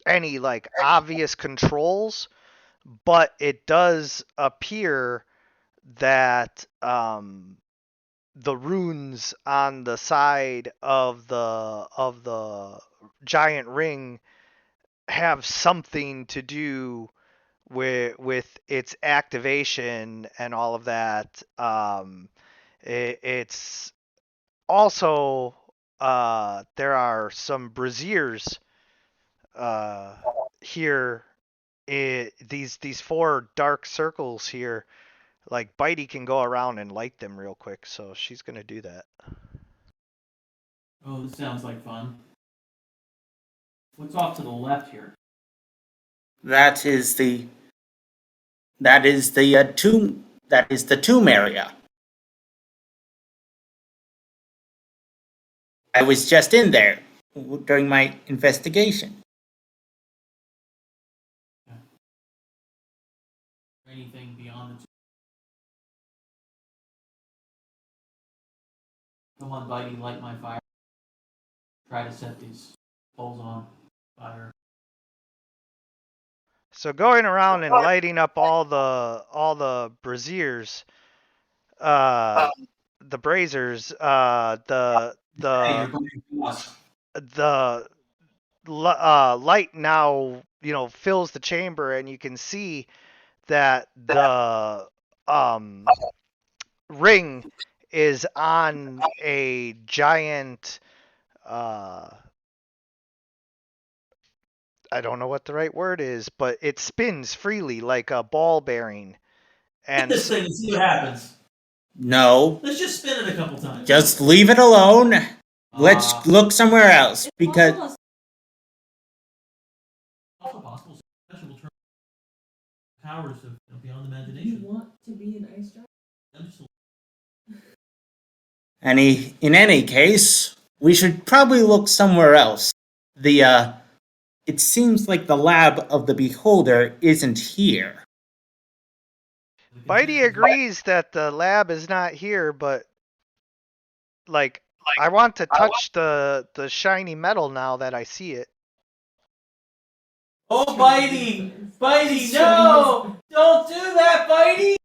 any like obvious controls, but it does appear that the runes on the side of the giant ring have something to do with its activation and all of that. It's also there are some braziers here. These four dark circles here. Like Bitey can go around and light them real quick, so she's gonna do that. Oh, this sounds like fun. What's off to the left here? That is the tomb. That is the tomb area. I was just in there during my investigation. Anything beyond the two? Come on, Bitey, light my fire. Try to set these poles on fire. So going around and lighting up all the braziers, the braziers, Hey, you're going to us. the light now fills the chamber, and you can see that the ring is on a giant I don't know what the right word is, but it spins freely like a ball bearing. Hit And this thing and see what happens. No, Let's just spin it a couple times. just leave it alone. Let's look somewhere else because It's also possible special will turn powers of beyond you imagination. want to be an ice giant? I'm just in any case, we should probably look somewhere else. It seems like the lab of the beholder isn't here. Bitey agrees that the lab is not here, but like I want to touch the shiny metal now that I see it. Oh, Bitey! Bitey, no! Don't do that, Bitey!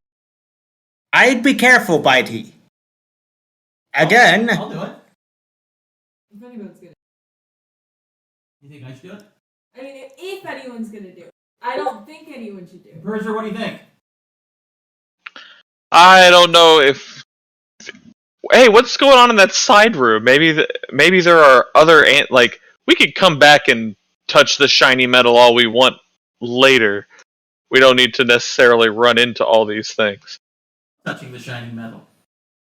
I'd be careful, Bitey. Again, I'll do it. If anyone's gonna, You think I should do it? I mean, if anyone's gonna do it, I don't think anyone should do it. Berger, what do you think? I don't know if. Hey, what's going on in that side room? Maybe there are other like we could come back and touch the shiny metal all we want later. We don't need to necessarily run into all these things. Touching the shiny metal.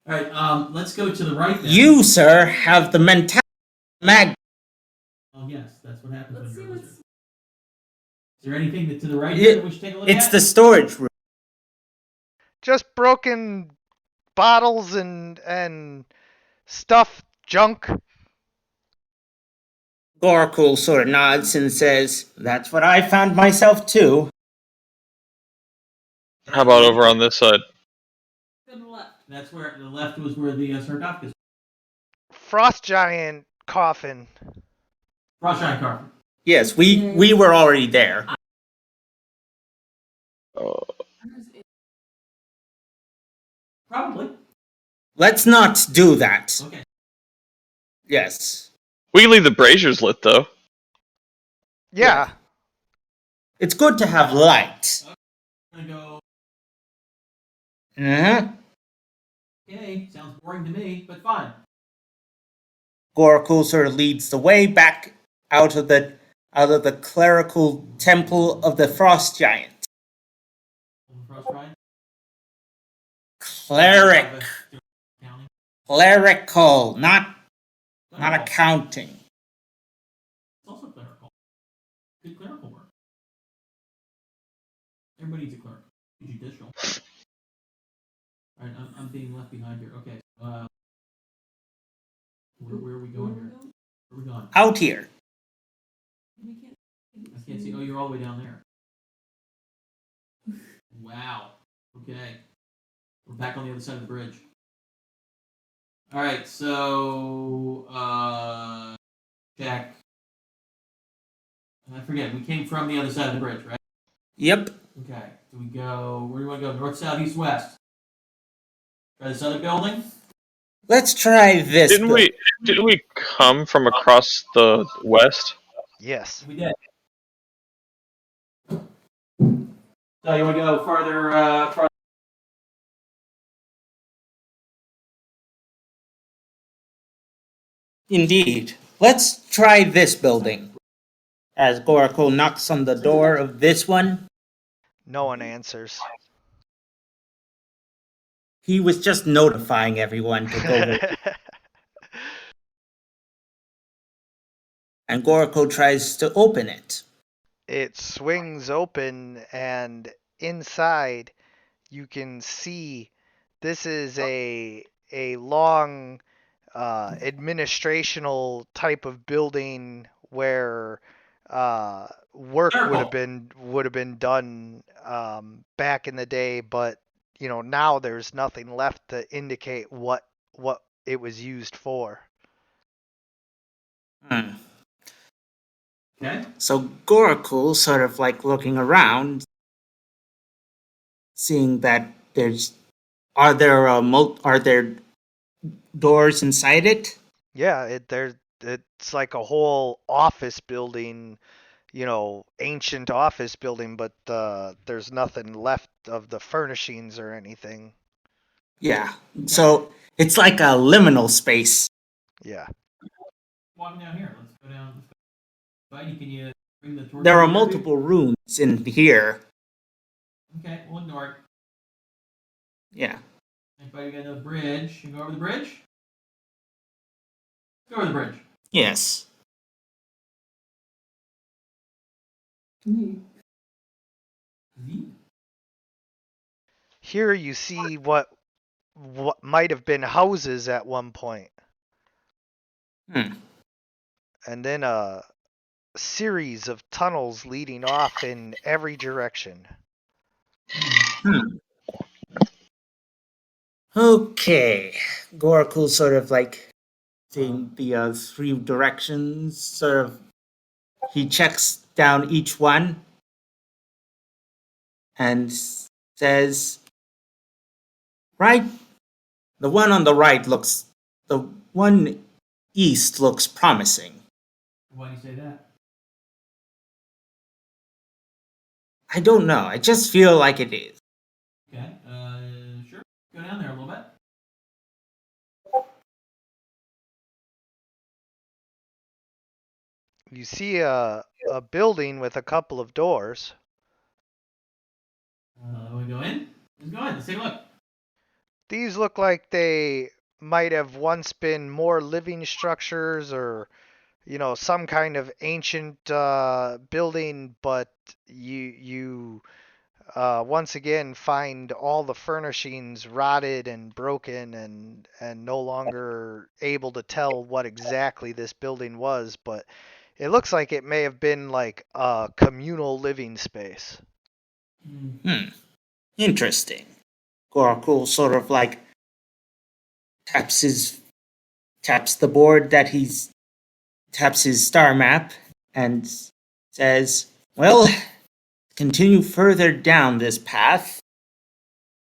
Alright, let's go to the right then. you, sir, have the mentality mag. Oh, yes, that's what happens Let's when see you're a what's. wizard. Is there anything to the right It- here that we should take a look It's at? the storage room. Just broken bottles and stuff, junk. Gorakul sort of nods and says, "That's what I found myself too." How about over on this side? To the left. That's where the left was where the sarcophagus. Frost giant coffin. Frost giant carpet. Yes, we were already there. Probably. Let's not do that. Okay. Yes. We can leave the braziers lit though. Yeah. It's good to have light. I'm gonna go. Uh-huh. Okay, sounds boring to me, but fine. Gorakul sort of leads the way back out of the clerical temple of the Frost Giant. Frost giant. Cleric. Counting. Clerical, not accounting. It's also clerical. Good clerical work. Everybody needs a cleric. Judicial. Alright, I'm being left behind here. Okay. Where are we going here? Where are we going? Out here. We can't. I can't see. Oh, you're all the way down there. Wow. Okay. We're back on the other side of the bridge. Alright, so check. I forget, we came from the other side of the bridge, right? Yep. Okay. Do we go where do we want to go? North, south, east, west? Try this other building. Let's try this. Didn't we come from across the west? Yes. We did. So you want to go further? Indeed. Let's try this building. As Goracle knocks on the door of this one, No one answers. he was just notifying everyone to go over. And Goracle tries to open it. It swings open, and inside you can see this is a long administrational type of building where work would have been done back in the day, but now there's nothing left to indicate what it was used for. Hmm. Okay. So Goracle sort of like looking around, seeing that are there doors inside it? Yeah, it's like a whole office building, ancient office building, but there's nothing left of the furnishings or anything. Yeah. So it's like a liminal space. Yeah. Walking down here. Let's go down. Buddy, can you bring the torch? There are over here? multiple rooms in here. Okay, we'll ignore it. Yeah. Anybody got another bridge? You go over the bridge? Go over the bridge. Yes. Me. Here you see what might have been houses at one point. Hmm. And then a series of tunnels leading off in every direction. Okay. Goracle sort of like seeing the three directions, sort of he checks down each one and says, right, the one on the right the one east looks promising. Why do you say that? I don't know, I just feel like it is. Okay, sure. Go down there a little bit. You see a building with a couple of doors. We go in? Let's go in. Let's take a look. These look like they might have once been more living structures or, some kind of ancient building, but you once again find all the furnishings rotted and broken and no longer able to tell what exactly this building was, but it looks like it may have been like a communal living space. Interesting. Goracle sort of like taps the board that taps his star map and says, well, continue further down this path.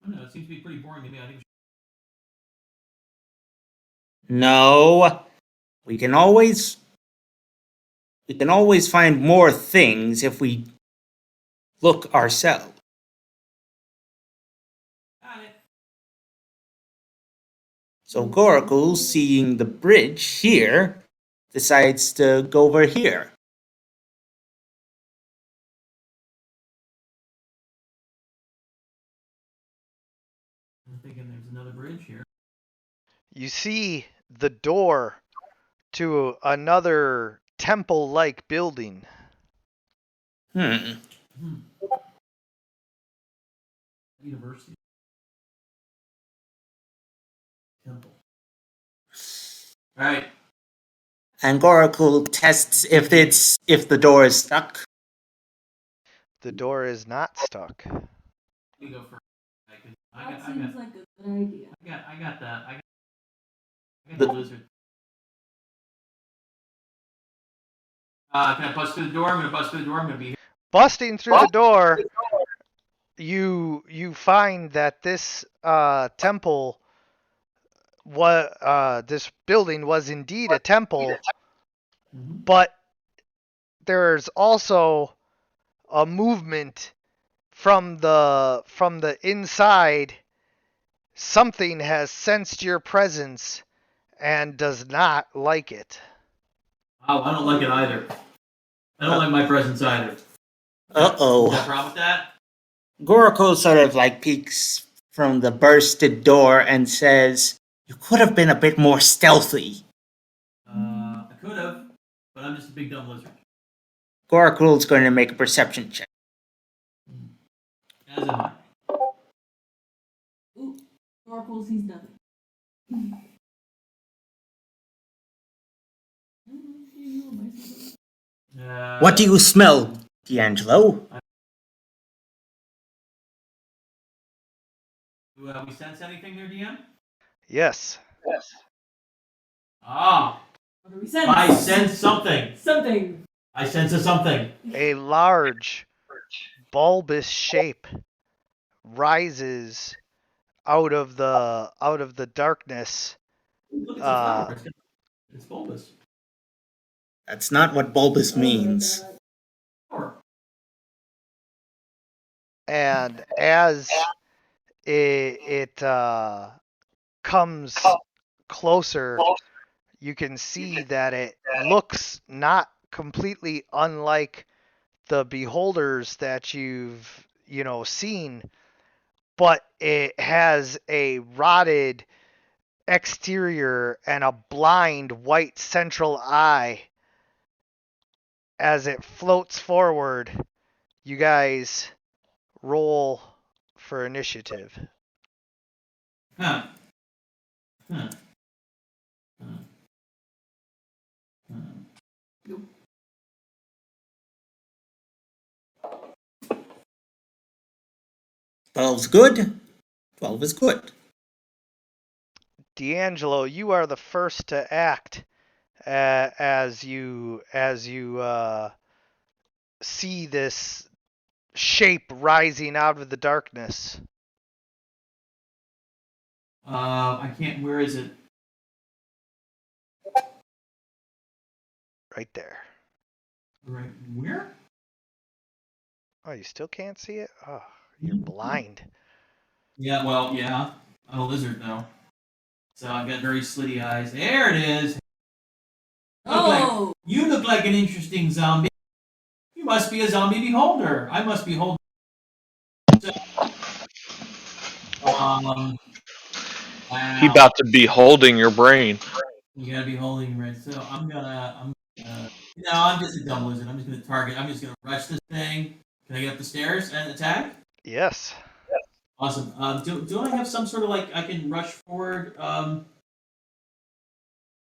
I don't know. It seems to be pretty boring to me. I think No, we can always find more things if we look ourselves. got it. So Goracle, seeing the bridge here, decides to go over here. I'm thinking there's another bridge here. You see the door to another temple-like building. University. Temple. Alright. And Goracle tests if the door is stuck. The door is not stuck. Let me go first. That seems like a good idea. I got The- the lizard. Can I bust through the door? I'm gonna bust through the door. I'm gonna be here. Busting through the door, you find that this temple this building was indeed a temple, Mhm. but there's also a movement from the inside. Something has sensed your presence and does not like it. Oh, I don't like it either. I don't like my presence either. Uh Is oh. there a problem with that? Goraku sort of like peeks from the bursted door and says, "You could have been a bit more stealthy." I could have, but I'm just a big dumb lizard. Goraku's going to make a perception check. As am I. Ooh, Oracle sees nothing. What do you smell, D'Angelo? Do we sense anything there, DM? Yes. Ah, What do we sense? I sense something. Something. I sense a something. A large, bulbous shape rises out of the darkness. Look, it's a flower. It's bulbous. That's not what bulbous means. Flower. And as it comes closer, you can see that it looks not completely unlike the beholders that you've seen, but it has a rotted exterior and a blind white central eye. As it floats forward, you guys roll for initiative. Huh. Huh. Huh. Huh. 12's good. 12 is good. D'Angelo, you are the first to act as you see this shape rising out of the darkness. I can't. Where is it? Right there. Right. Where? Oh, you still can't see it? Oh, you're blind. Yeah. Well, yeah. I'm a lizard though, so I've got very slitty eyes. There it is. Oh! You look like an interesting zombie. You must be a zombie beholder. I must be holding. He Wow. about to be holding your brain. You gotta be holding right. So I'm just a dumb lizard. I'm just gonna target. I'm just gonna rush this thing. Can I get up the stairs and attack? Yes. Awesome. Do I have some sort of like I can rush forward?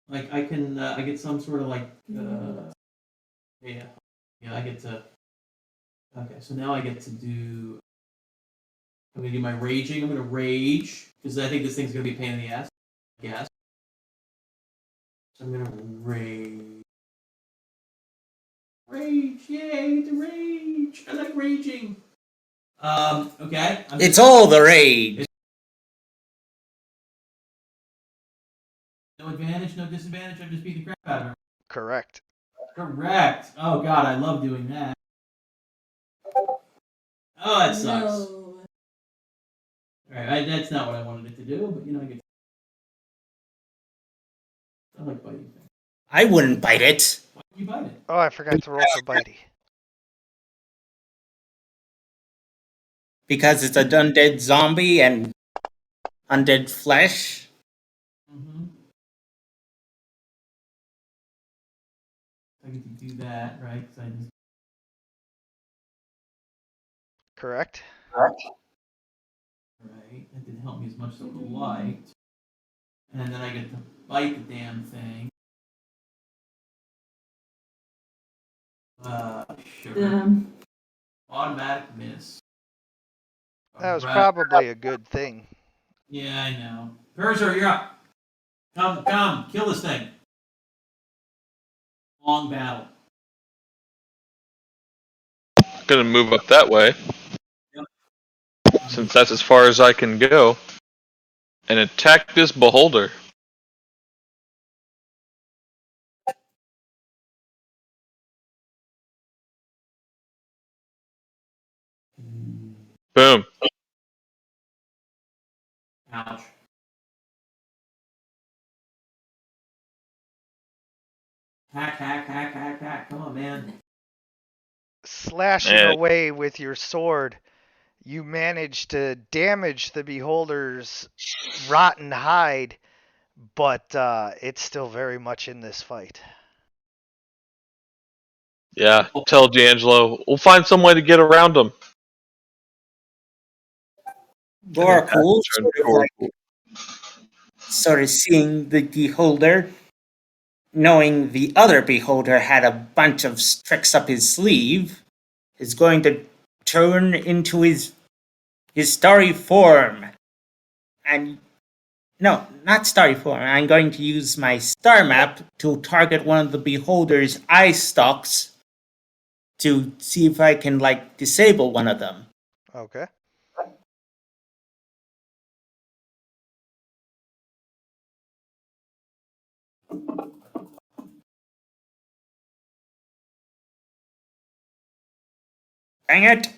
Like I can I get some sort of like yeah I get to. Okay, so now I get to do. I'm gonna do my raging. I'm gonna rage because I think this thing's gonna be a pain in the ass. Yes. So I'm gonna rage. Rage! Yay! The rage! I like raging. Okay. It's all the rage. No advantage, no disadvantage. I just beat the crap out of her. Correct. Correct. Oh god, I love doing that. Oh, that sucks. No. Alright, that's not what I wanted it to do, but I get. I like biting things. I wouldn't bite it. Why would you bite it? Oh, I forgot to roll for Bitey. Because it's an undead zombie and undead flesh. Mm-hmm. I get to do that, right? 'Cause I just. Correct. Right, that didn't help me as much as I would have liked. And then I get to bite the damn thing. Sure. Automatic miss. That was Alright. probably a good thing. Yeah, I know. Perzer, you're up. Come, kill this thing. Long battle. Gonna move up that way. Yep. Since that's as far as I can go. and attack this beholder. Boom. Ouch. Hack, hack, hack, hack, hack. Come on, man. Slashing Eh. away with your sword, you manage to damage the beholder's rotten hide, but it's still very much in this fight. Yeah, tell D'Angelo, we'll find some way to get around him. Goracool Turn Goracool. sort of seeing the beholder, knowing the other beholder had a bunch of tricks up his sleeve, is going to turn into his starry form. And no, not starry form. I'm going to use my star map to target one of the beholder's eye stalks to see if I can disable one of them. Okay. Dang it!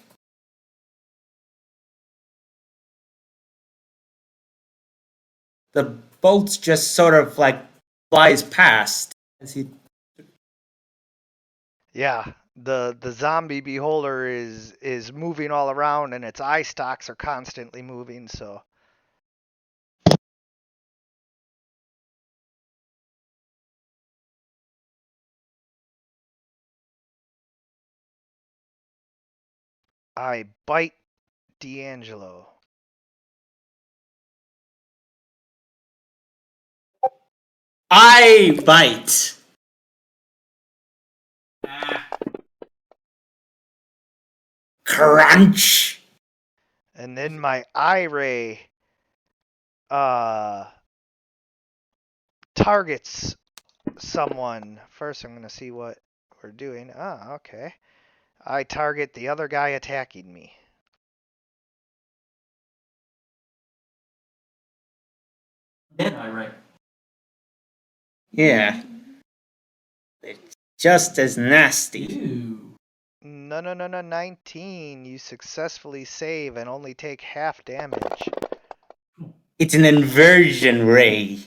The bolts just sort of flies past as he. Yeah, the zombie beholder is moving all around, and its eye stalks are constantly moving. So I bite D'Angelo. I bite. Ah. Crunch. And then my eye ray targets someone. First, I'm going to see what we're doing. Ah, okay. I target the other guy attacking me. Dead eye, right? Yeah. It's just as nasty. Ew. No, 19. You successfully save and only take half damage. It's an inversion ray.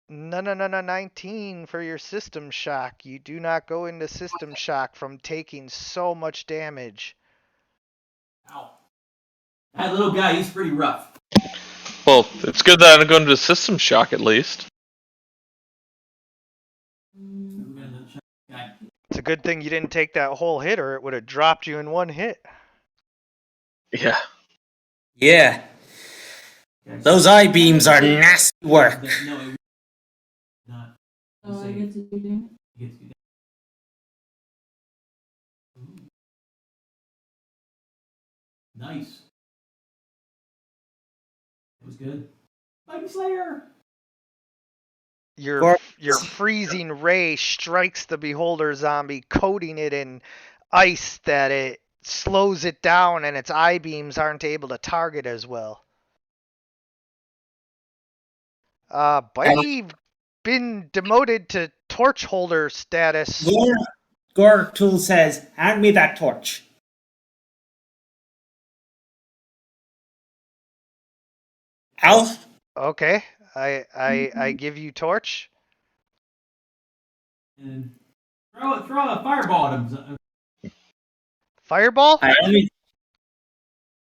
No, 19 for your system shock. You do not go into system shock from taking so much damage. Ow. That little guy, he's pretty rough. Well, it's good that I'm going to system shock at least. Guy. It's a good thing you didn't take that whole hit, or it would have dropped you in one hit. Yeah. Yeah. Those eye beams are nasty work. No, it not. Oh, I get to do damage. He gets you down. Ooh. Nice. It was good. Mighty Slayer! Your freezing ray strikes the beholder zombie, coating it in ice that it slows it down, and its eye beams aren't able to target as well. Bitey been demoted to torch holder status. Goracool says, hand me that torch. Alf? Okay, I give you torch. And throw a fireball at him. Fireball? I only.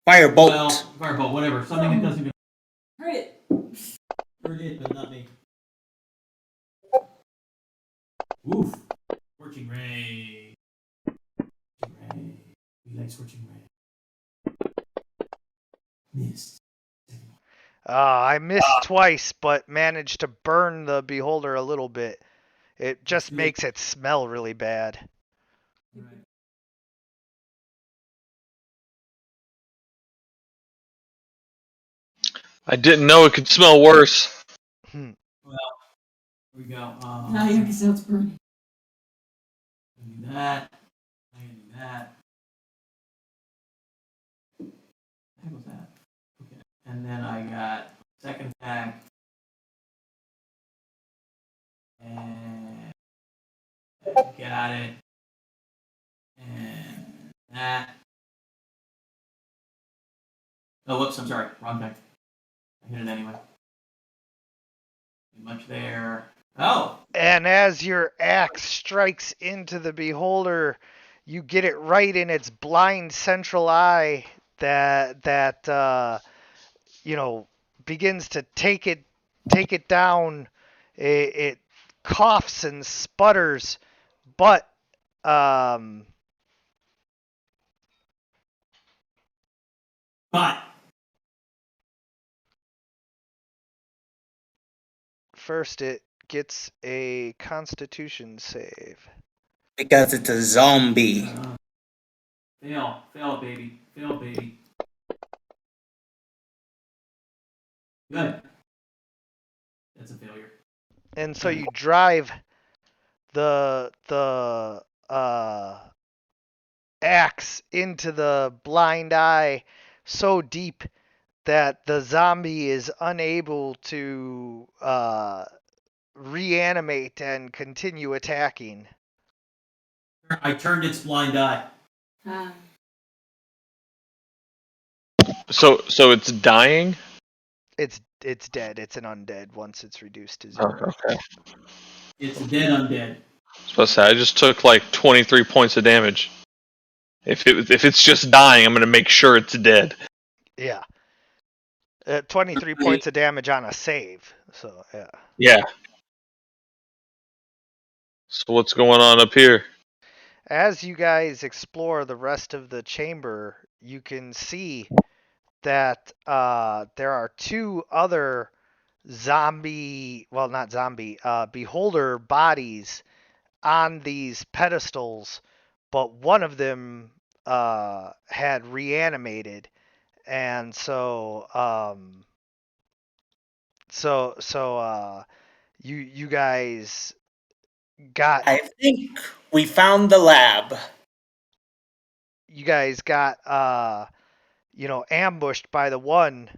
Firebolt. Well, fireball, whatever. Something that doesn't go. Hurt it. Hurt it, but not me. Oof. Scorching ray. Scorching ray. We like scorching ray. Missed. I missed twice, but managed to burn the beholder a little bit. It just makes it smell really bad. Right. I didn't know it could smell worse. Well, here we go. Now you can see it's burning. I'm gonna do that. I'm gonna do that. What the heck was that? Okay. And then I got Second attack. And got it. And that. Oh, whoops, I'm sorry. Wrong deck. I hit it anyway. Too much there. Oh! And as your axe strikes into the beholder, you get it right in its blind central eye that begins to take it down. It coughs and sputters, but But first it gets a Constitution save. Because it's a zombie. fail. Fail, baby. Fail, baby. Good. That's a failure. And so you drive the axe into the blind eye so deep that the zombie is unable to reanimate and continue attacking. I turned its blind eye. Ah. So it's dying. It's dead. It's an undead once it's reduced to 0. Okay. It's dead undead. I was supposed to say, I just took like 23 points of damage. If it's just dying, I'm gonna make sure it's dead. Yeah. 23 points of damage on a save. So yeah. Yeah. So what's going on up here? As you guys explore the rest of the chamber, you can see that there are 2 other beholder bodies on these pedestals, but one of them had reanimated, and so you guys got I think we found the lab. ambushed by the one,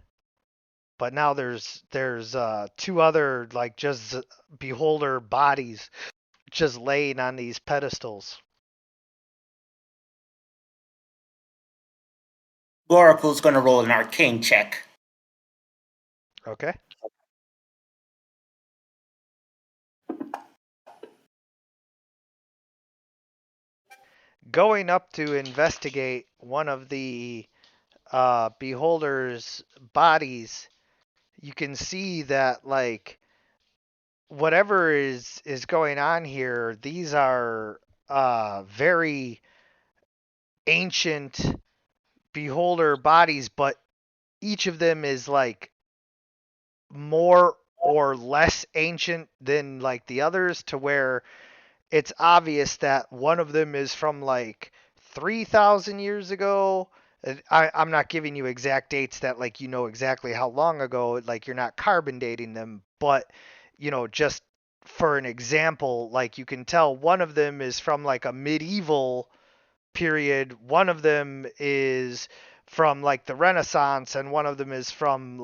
but now there's 2 other just beholder bodies just laying on these pedestals. Goracle's gonna roll an arcane check. Okay. Going up to investigate one of the beholders' bodies, you can see that whatever is going on here, these are very ancient beholder bodies, but each of them is more or less ancient than the others, to where it's obvious that one of them is from 3,000 years ago. I'm not giving you exact dates that exactly how long ago, you're not carbon dating them, but just for an example, you can tell one of them is from a medieval period, one of them is from the Renaissance, and one of them is from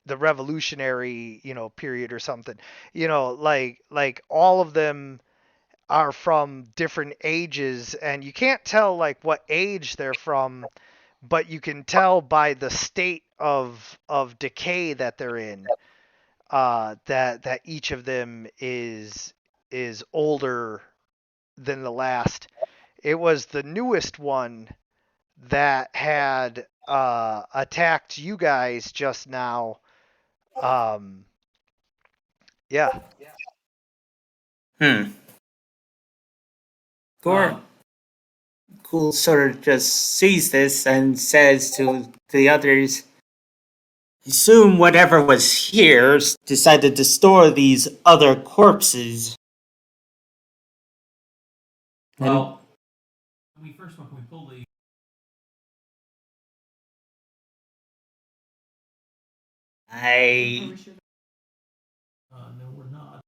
the revolutionary period or something. All of them are from different ages, and you can't tell what age they're from, but you can tell by the state of decay that they're in, that each of them is older than the last. It was the newest one that had attacked you guys just now. Yeah. Goracle sort of just sees this and says to the others, assume whatever was here decided to store these other corpses. Well, when we pulled the no, we're not.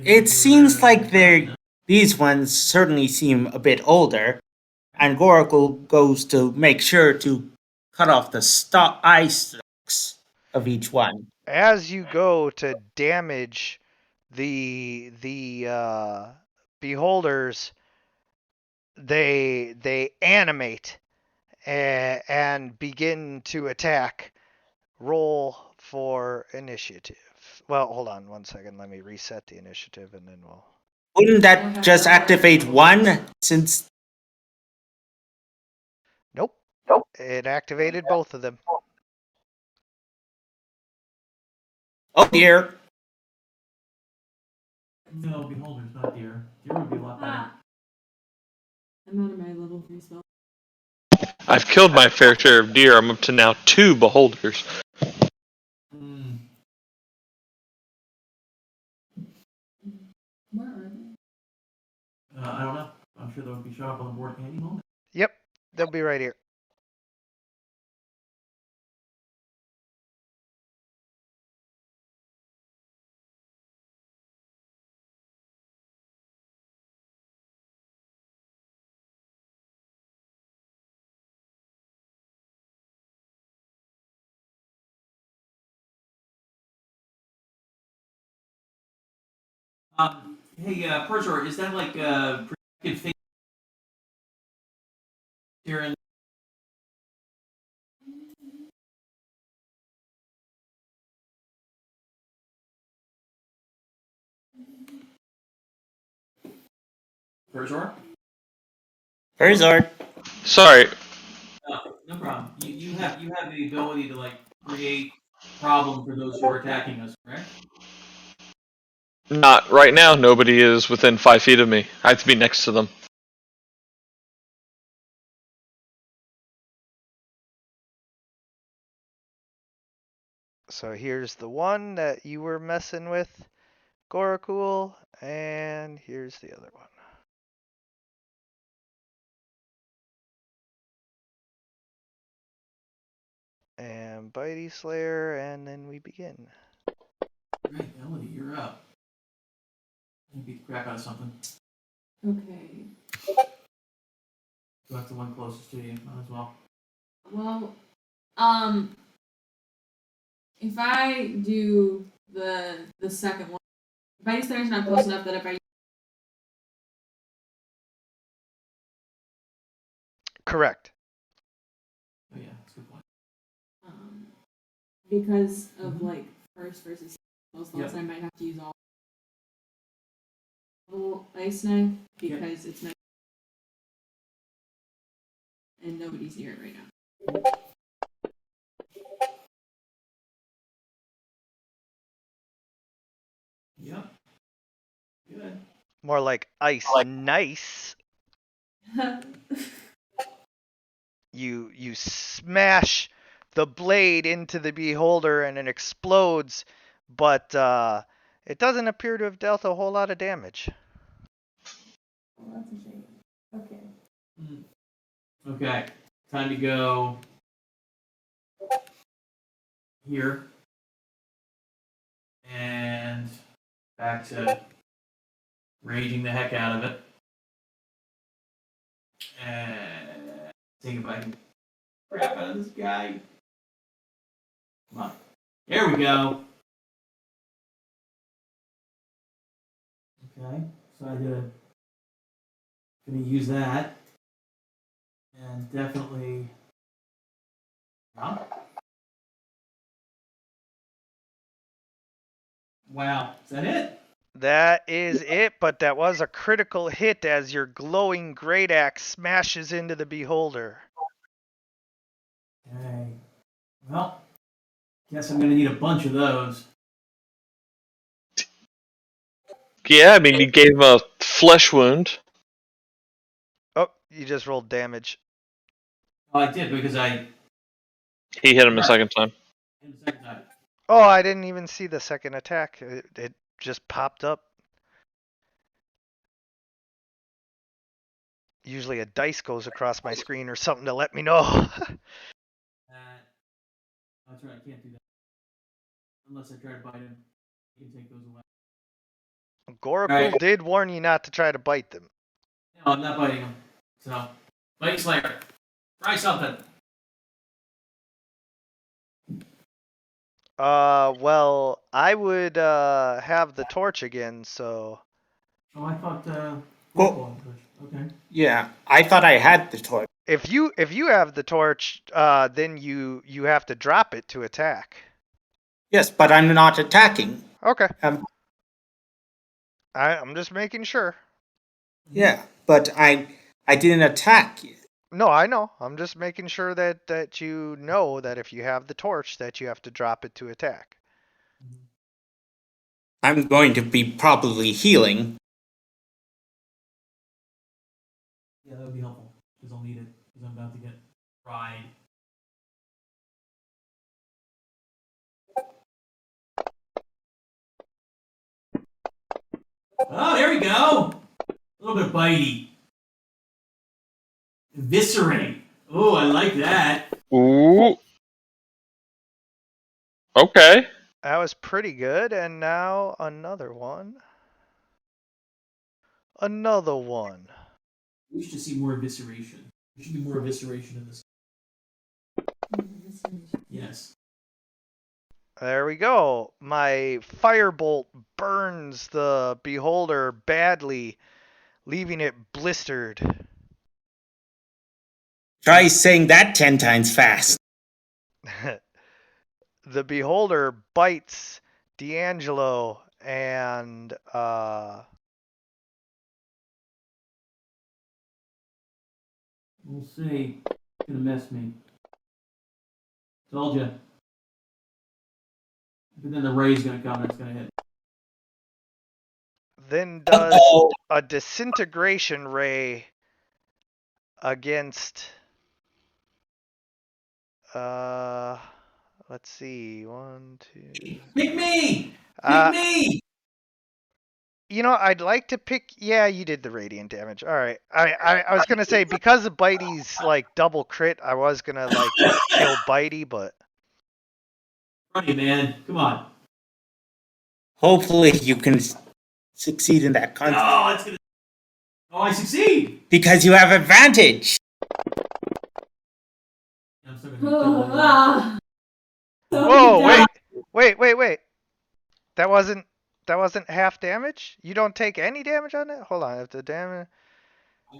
It seems like these ones certainly seem a bit older, and Goracle goes to make sure to cut off the eye stalks attacks of each one. As you go to damage the beholders, they animate and begin to attack. Roll for initiative. Well, hold on 1 second. Let me reset the initiative and then we'll. Wouldn't that just activate one since? Nope. It activated both of them. Oh dear. No, beholders, not deer. Deer would be a lot better. Ah. I'm out of my level 3 spell. I've killed my fair share of deer. I'm up to now 2 beholders. Mm. Where are they? I don't know. I'm sure they'll be showing up on the board any moment. Yep, they'll be right here. Hey, Perjor, is that like protected face here in? Perjor? Herzard. Sorry, No problem. You have the ability to like create problem for those who are attacking us, correct? not right now. Nobody is within 5 feet of me. I have to be next to them. So here's the one that you were messing with, Gorakul, and here's the other one. And Bitey Slayer, and then we begin. Right, Melody, you're up. You beat the crap out of something. Okay. Go after the one closest to you, might as well. Well, if I do the second one, Bitey Slayer's not close enough that if I Correct. Oh yeah, that's a good point. because of like first versus most levels, Yep. I might have to use all level ice knife because it's nice and nobody's near it right now. Yep. Good. More like ice nice. You smash the blade into the beholder and it explodes, but it doesn't appear to have dealt a whole lot of damage. Well, that's a shame. Okay. Okay, time to go here and back to raging the heck out of it. And see if I can crap out of this guy. Come on. There we go. Okay, so I did gonna use that. And definitely. Huh? Wow, is that it? That is it, but that was a critical hit as your glowing great axe smashes into the beholder. Okay. Well, guess I'm gonna need a bunch of those. Yeah, I mean, you gave him a flesh wound. Oh, you just rolled damage. Oh, I did because I He hit him a second time. in the second time. Oh, I didn't even see the second attack. It just popped up. Usually a dice goes across my screen or something to let me know. That's right, I can't do that. Unless I try to bite him. You can take those away. Gorakul Right. did warn you not to try to bite them. No, I'm not biting him. So, Bite Slayer, try something. Well, I would have the torch again, so Oh, I thought, Well- okay. Yeah, I thought I had the torch. if you have the torch, then you have to drop it to attack. Yes, but I'm not attacking. Okay. Um, I'm just making sure. yeah, but I didn't attack. No, I know. I'm just making sure that you know that if you have the torch, that you have to drop it to attack. I'm going to be probably healing. Yeah, that would be helpful, because I'll need it, because I'm about to get fried. Oh, there we go! A little bit bitey. Eviscerate. Oh, I like that. Ooh. Okay. That was pretty good, and now another one. Another one. We should see more evisceration. There should be more evisceration in this. Yes. There we go. My firebolt burns the beholder badly, leaving it blistered. Try saying that 10 times fast. The beholder bites D'Angelo and We'll see. It's gonna mess me. Told ya. But then the ray's gonna come and it's gonna hit. then does Uh-oh. a disintegration ray against let's see, 1, 2. Pick me! Uh, Pick me! You know, I'd like to pick. Yeah, you did the radiant damage. All right. I was gonna say because of Bitey's like double crit, I was gonna like kill Bitey, but Funny, man. Come on. Hopefully you can succeed in that contest. Oh, it's gonna. Oh, I succeed! Because you have advantage. I'm still gonna kill him. Ah. whoa, wait. That wasn't half damage. You don't take any damage on it. Hold on. If the damage,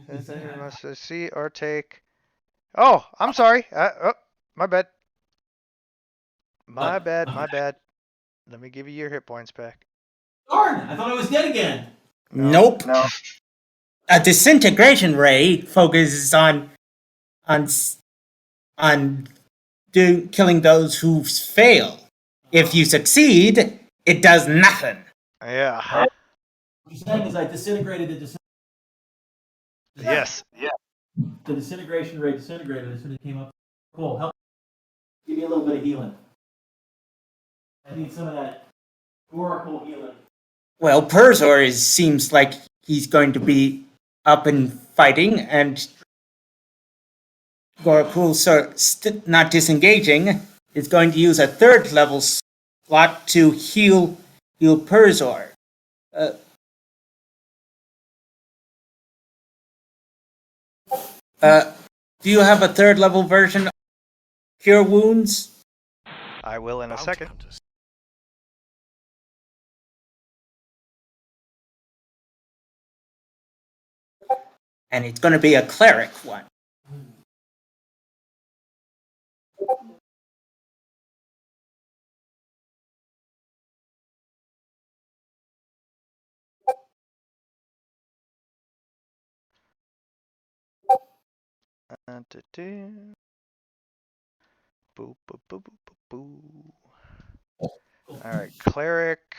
then you must see or take. Oh, I'm sorry. Oh, my bad. My bad. Let me give you your hit points back. Darn! I thought I was dead again. Nope. A disintegration ray focuses on killing those who fail. If you succeed, it does nothing. Yeah. What you're saying is I disintegrated the Yes. The disintegration rate disintegrated as soon as it came up. Cool. Help. Give me a little bit of healing. I need some of that oracle healing. Well, Perzor seems like he's going to be up and fighting, and Gorakul, not disengaging, is going to use a third level slot to heal Perzor. Do you have a third level version of Cure Wounds? I will in a second. And it's going to be a cleric one. Boop, boop, boop, boop, boop. Alright, cleric,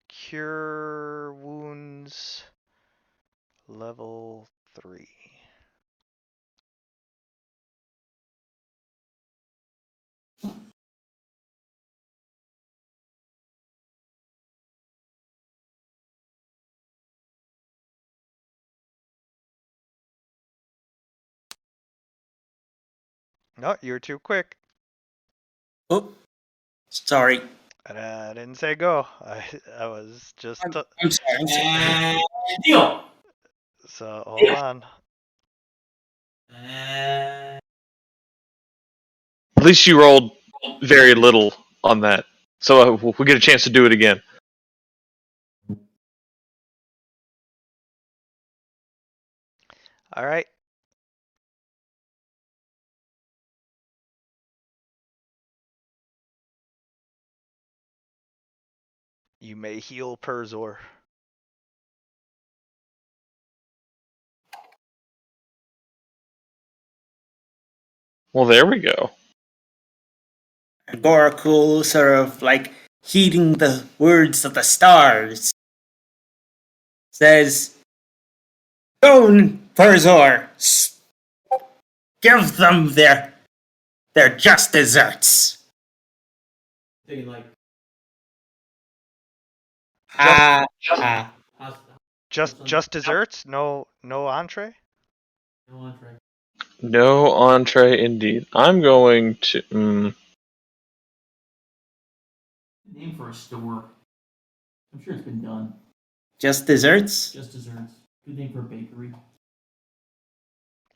cure wounds, level 3. No, you're too quick. Oh, sorry. I didn't say go. I was just. I'm sorry. And deal. So hold on. And At least you rolled very little on that. So we get a chance to do it again. All right. You may heal Perzor. Well, there we go. And Gorakul, sort of like heeding the words of the stars, says, "Go, Perzor, give them their just desserts." Thinking like, Ah, how's Just desserts? No entree? no entree? No entree indeed. I'm going to. Name for a store. I'm sure it's been done. just desserts? Just desserts. Good name for a bakery.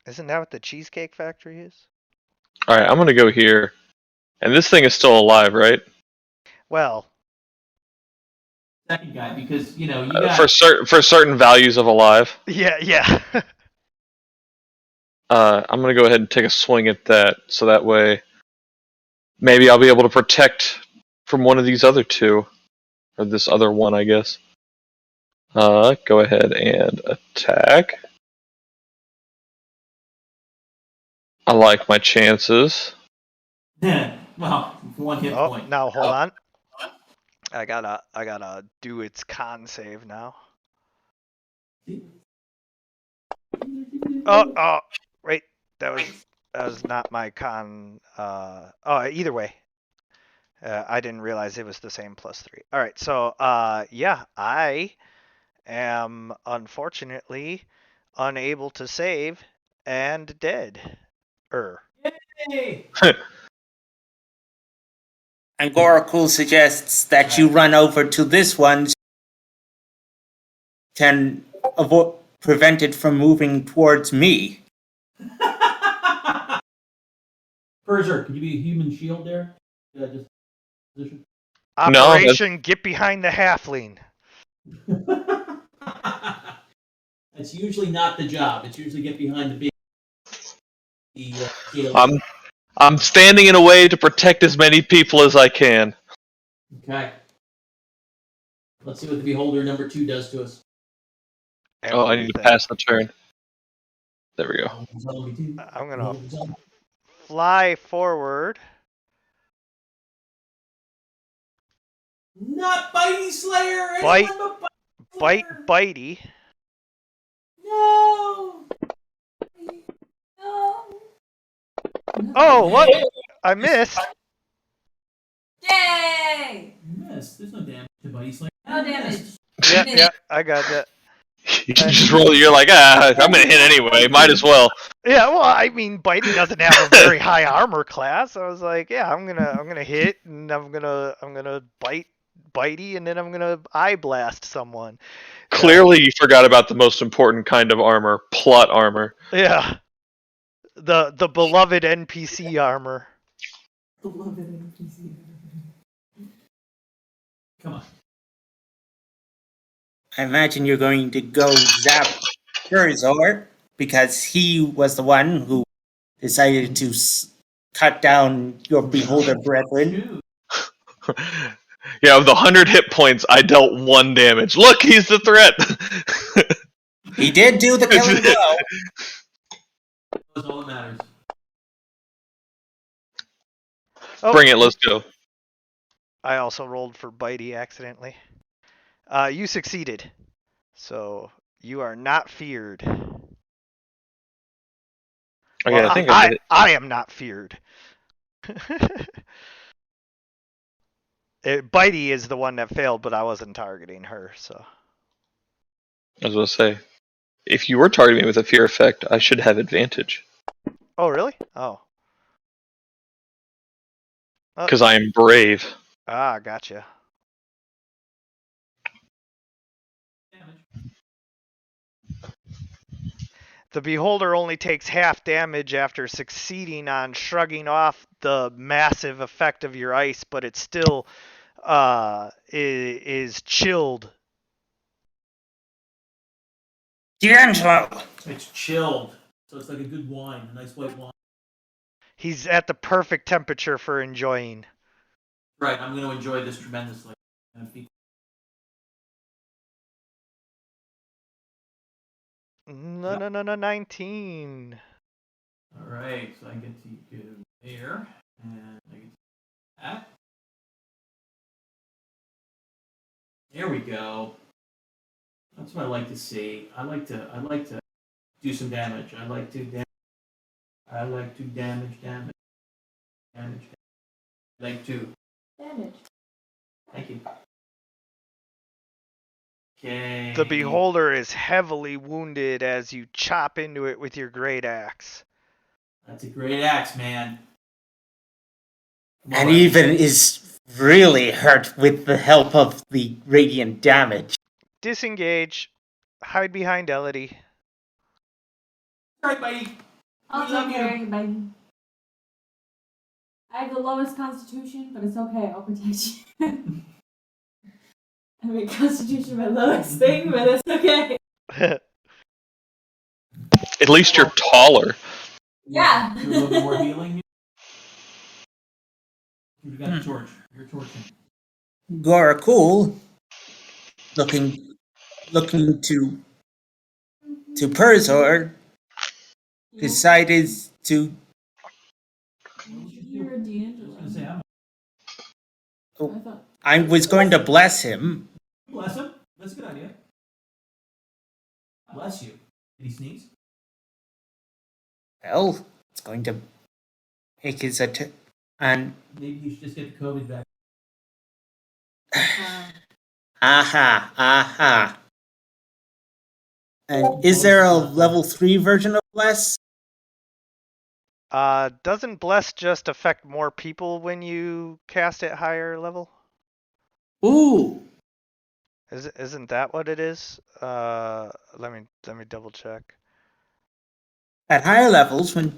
Isn't that what the Cheesecake Factory is? All right, I'm going to go here. And this thing is still alive, right? Well, Second guy, because you got For certain values of alive. yeah. I'm going to go ahead and take a swing at that, so that way maybe I'll be able to protect from one of these other two. Or this other one, I guess. Go ahead and attack. I like my chances. well, 1 hit Oh, point. now hold on. I gotta do its con save now. Oh, wait. That was not my con. Either way. I didn't realize it was the same +3. All right, so yeah, I am unfortunately unable to save and dead. Hey! And Gorakul suggests that you run over to this one, can prevent it from moving towards me. Berser, could you be a human shield there? Just position. Operation Get Behind the Halfling. That's usually not the job. It's usually get behind the shield. I'm standing in a way to protect as many people as I can. Okay. Let's see what the Beholder number 2 does to us. Oh, I need to pass the turn. There we go. I'm gonna fly forward. Not Bitey Slayer! Bite. anyone but Bite Slayer! Bitey. No. No. Oh, what? I missed. Yay! You missed. There's no damage to Bitey Slayer. No damage. Yeah, I got that. You just roll. You're like, I'm gonna hit anyway. Might as well. Yeah, well, I mean, Bitey doesn't have a very high armor class. I was like, yeah, I'm gonna hit, and I'm gonna bite Bitey, and then I'm gonna eye blast someone. Clearly, you forgot about the most important kind of armor: plot armor. Yeah, the beloved NPC armor. Come on. I imagine you're going to go zap Perzor, because he was the one who decided to cut down your Beholder brethren. Yeah, of the 100 hit points, I dealt 1 damage. Look, he's the threat. He did do the killing blow. That's all that matters. Oh, Bring it. Let's go. I also rolled for Bitey accidentally. You succeeded, so you are not feared. Okay, Well, I think I am not feared. Bitey is the one that failed, but I wasn't targeting her, so. I was gonna say, if you were targeting me with a fear effect, I should have advantage Oh, really? Oh. because I am brave. Ah, gotcha. Damage. The Beholder only takes half damage after succeeding on shrugging off the massive effect of your ice, but it's still is chilled. D'Angelo! It's chilled, so it's like a good wine, a nice white wine. He's at the perfect temperature for enjoying. Right, I'm going to enjoy this tremendously. I'm gonna be- No, no, no, no, 19. All right, so I get to go there, and I get to that. There we go. That's what I like to see. I like to do some damage. I like to damage. I like to. Damage. Thank you. Okay. The beholder is heavily wounded as you chop into it with your great axe. That's a great axe, man. And even is really hurt with the help of the radiant damage. Disengage. Hide behind Elodie. All right, buddy. I'll We love take care you. of you, buddy. I have the lowest constitution, but it's okay. I'll protect you. I mean, constitution my lowest thing, but it's okay. At least you're taller. Yeah. Do a little bit more healing. You got the torch. You're torching. Gorakul, looking to Perzor, decided to You're a D'Angelo. I was gonna say, Oh. I thought. I was going to bless him. bless him. That's a good idea. Bless you. Did he sneeze? Well, it's going to make his attack. And Maybe you should just get the COVID vaccine. aha. And is there a level 3 version of bless? Doesn't bless just affect more people when you cast it higher level? Ooh. Isn't that what it is? Let me double check. At higher levels, when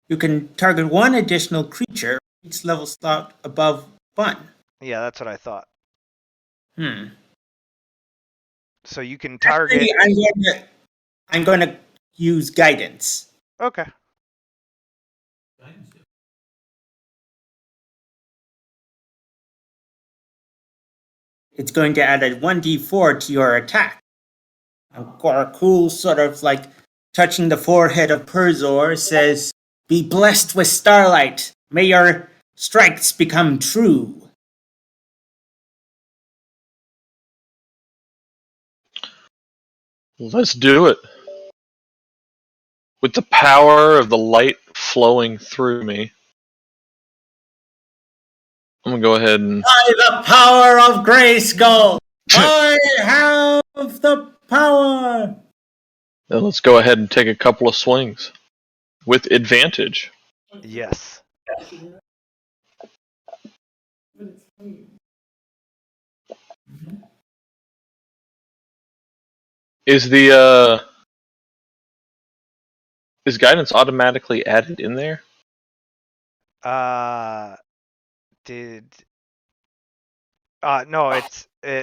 you can target one additional creature, each level slot above 1. Yeah, that's what I thought. So you can Actually, target. I'm going to use guidance. Okay. Guidance do. It's going to add a 1d4 to your attack. And Gorakul, sort of like touching the forehead of Perzor, says, "Be blessed with starlight. May your strikes become true." Let's do it. With the power of the light flowing through me, I'm gonna go ahead and. By the power of Grayskull, I have the power. Then let's go ahead and take a couple of swings with advantage. Yes. Is is guidance automatically added in there? No,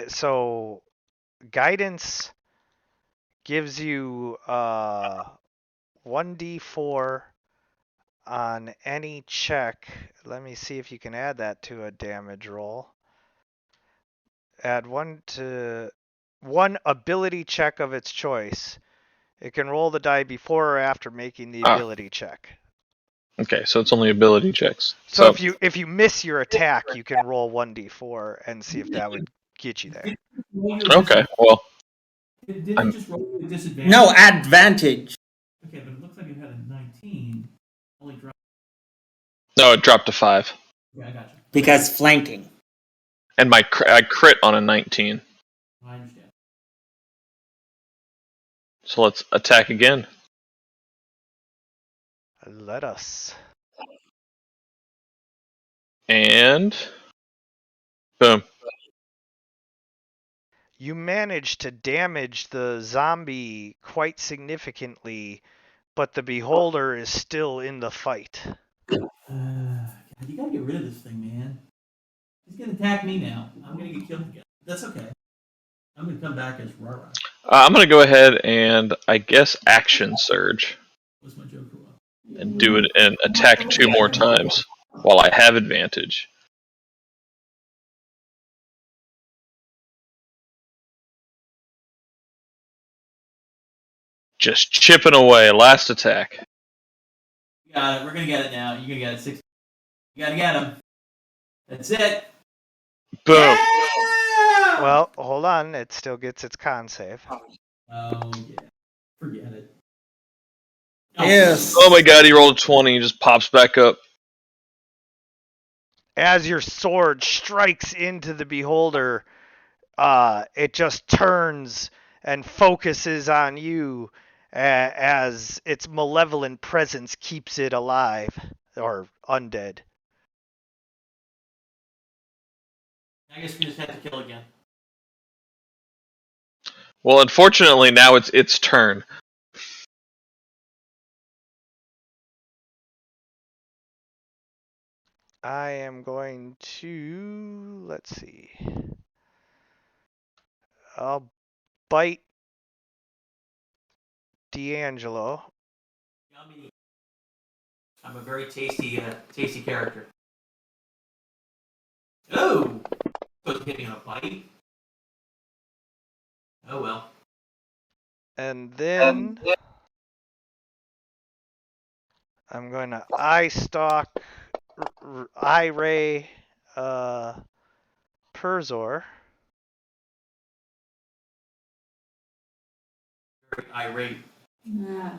so guidance gives you 1d4 on any check. Let me see if you can add that to a damage roll. Add one ability check of its choice. It can roll the die before or after making the ability check. Okay, so it's only ability checks. So if you miss your attack, you can roll 1d4 and see if that would get you there. Okay, well, Did it just roll with disadvantage? No advantage. Okay, but it looks like it had a 19. Only dropped. no, it dropped to 5, Yeah, I got you. Because flanking. and I crit on a 19. I understand. So let's attack again. Let us. And boom. You manage to damage the zombie quite significantly, but the beholder is still in the fight. God, you gotta get rid of this thing, man. He's gonna attack me now. I'm gonna get killed again. That's okay. I'm gonna come back as Rara. I'm gonna go ahead and I guess action surge What's my Joker? and do it and attack 2 more times while I have advantage. Just chipping away. Last attack. You got it. We're gonna get it now. You're gonna get it. 6. You gotta get him. That's it. Boom. Yeah! Well, hold on. It still gets its con save. Oh yeah. Forget it. Oh, Yes. Oh my god, he rolled a 20 and just pops back up. As your sword strikes into the beholder, it just turns and focuses on you as its malevolent presence keeps it alive or undead. I guess we just have to kill again. Well, unfortunately, now it's its turn. I am going to, let's see. I'll bite D'Angelo. Yummy. I'm a very tasty character. Oh! Supposed to hit me on a bite. Oh well. And then I'm going to eye stalk, eye ray, Perzor. Very irate. Yeah.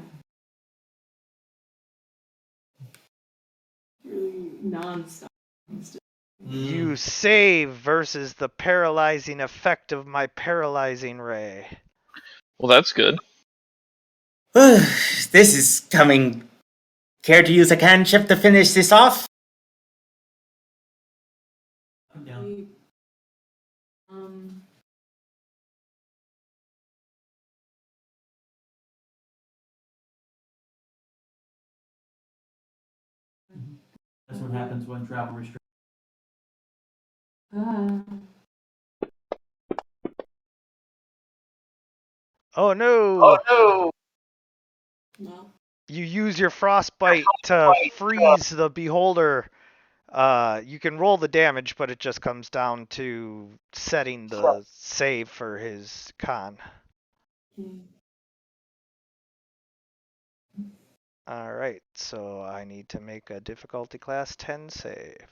Really non-stop. You save versus the paralyzing effect of my paralyzing ray. Well, that's good. This is coming. Care to use a cantrip to finish this off? I'm down. Um. That's what happens when travel restrictions. Oh no! Well. You use your frostbite to freeze the beholder. You can roll the damage, but it just comes down to setting the save for his con. Okay. Alright, so I need to make a difficulty class 10 save.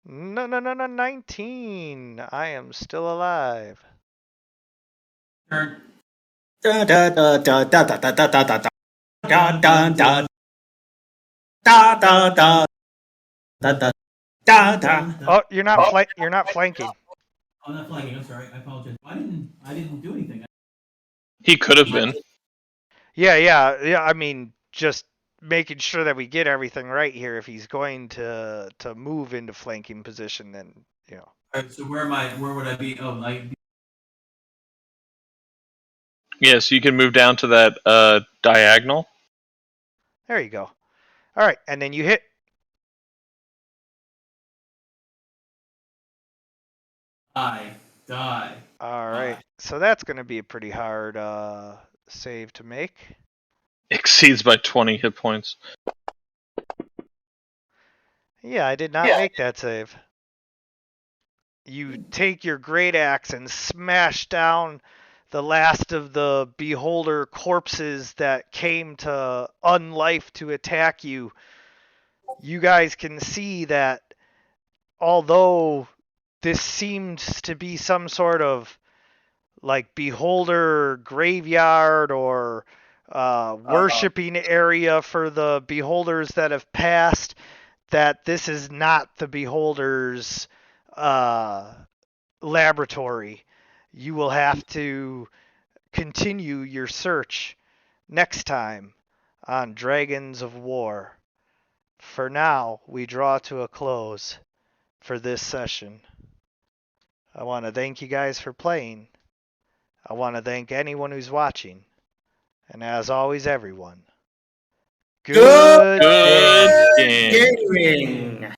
No, 19! I am still alive. Turn. Da da da da da da da da da da da da da da da da da da da. Oh, you're not flanking. I'm not flanking. I'm sorry. I apologize. I didn't do anything. He could have been. Yeah. I mean, just making sure that we get everything right here. If he's going to move into flanking position, then you know. Alright, so where am I? Where would I be? Oh, Yeah, so you can move down to that diagonal. There you go. All right, and then you hit. I die. All right, so that's going to be a pretty hard save to make. Exceeds by 20 hit points. Yeah, I did not make that save. You take your great axe and smash down the last of the beholder corpses that came to unlife to attack you. You guys can see that although this seems to be some sort of like beholder graveyard or worshipping area for the beholders that have passed, that this is not the beholders laboratory. You will have to continue your search next time on Dragons of War. For now, we draw to a close for this session. I want to thank you guys for playing. I want to thank anyone who's watching. And as always, everyone, Good Good game. game. Gaming.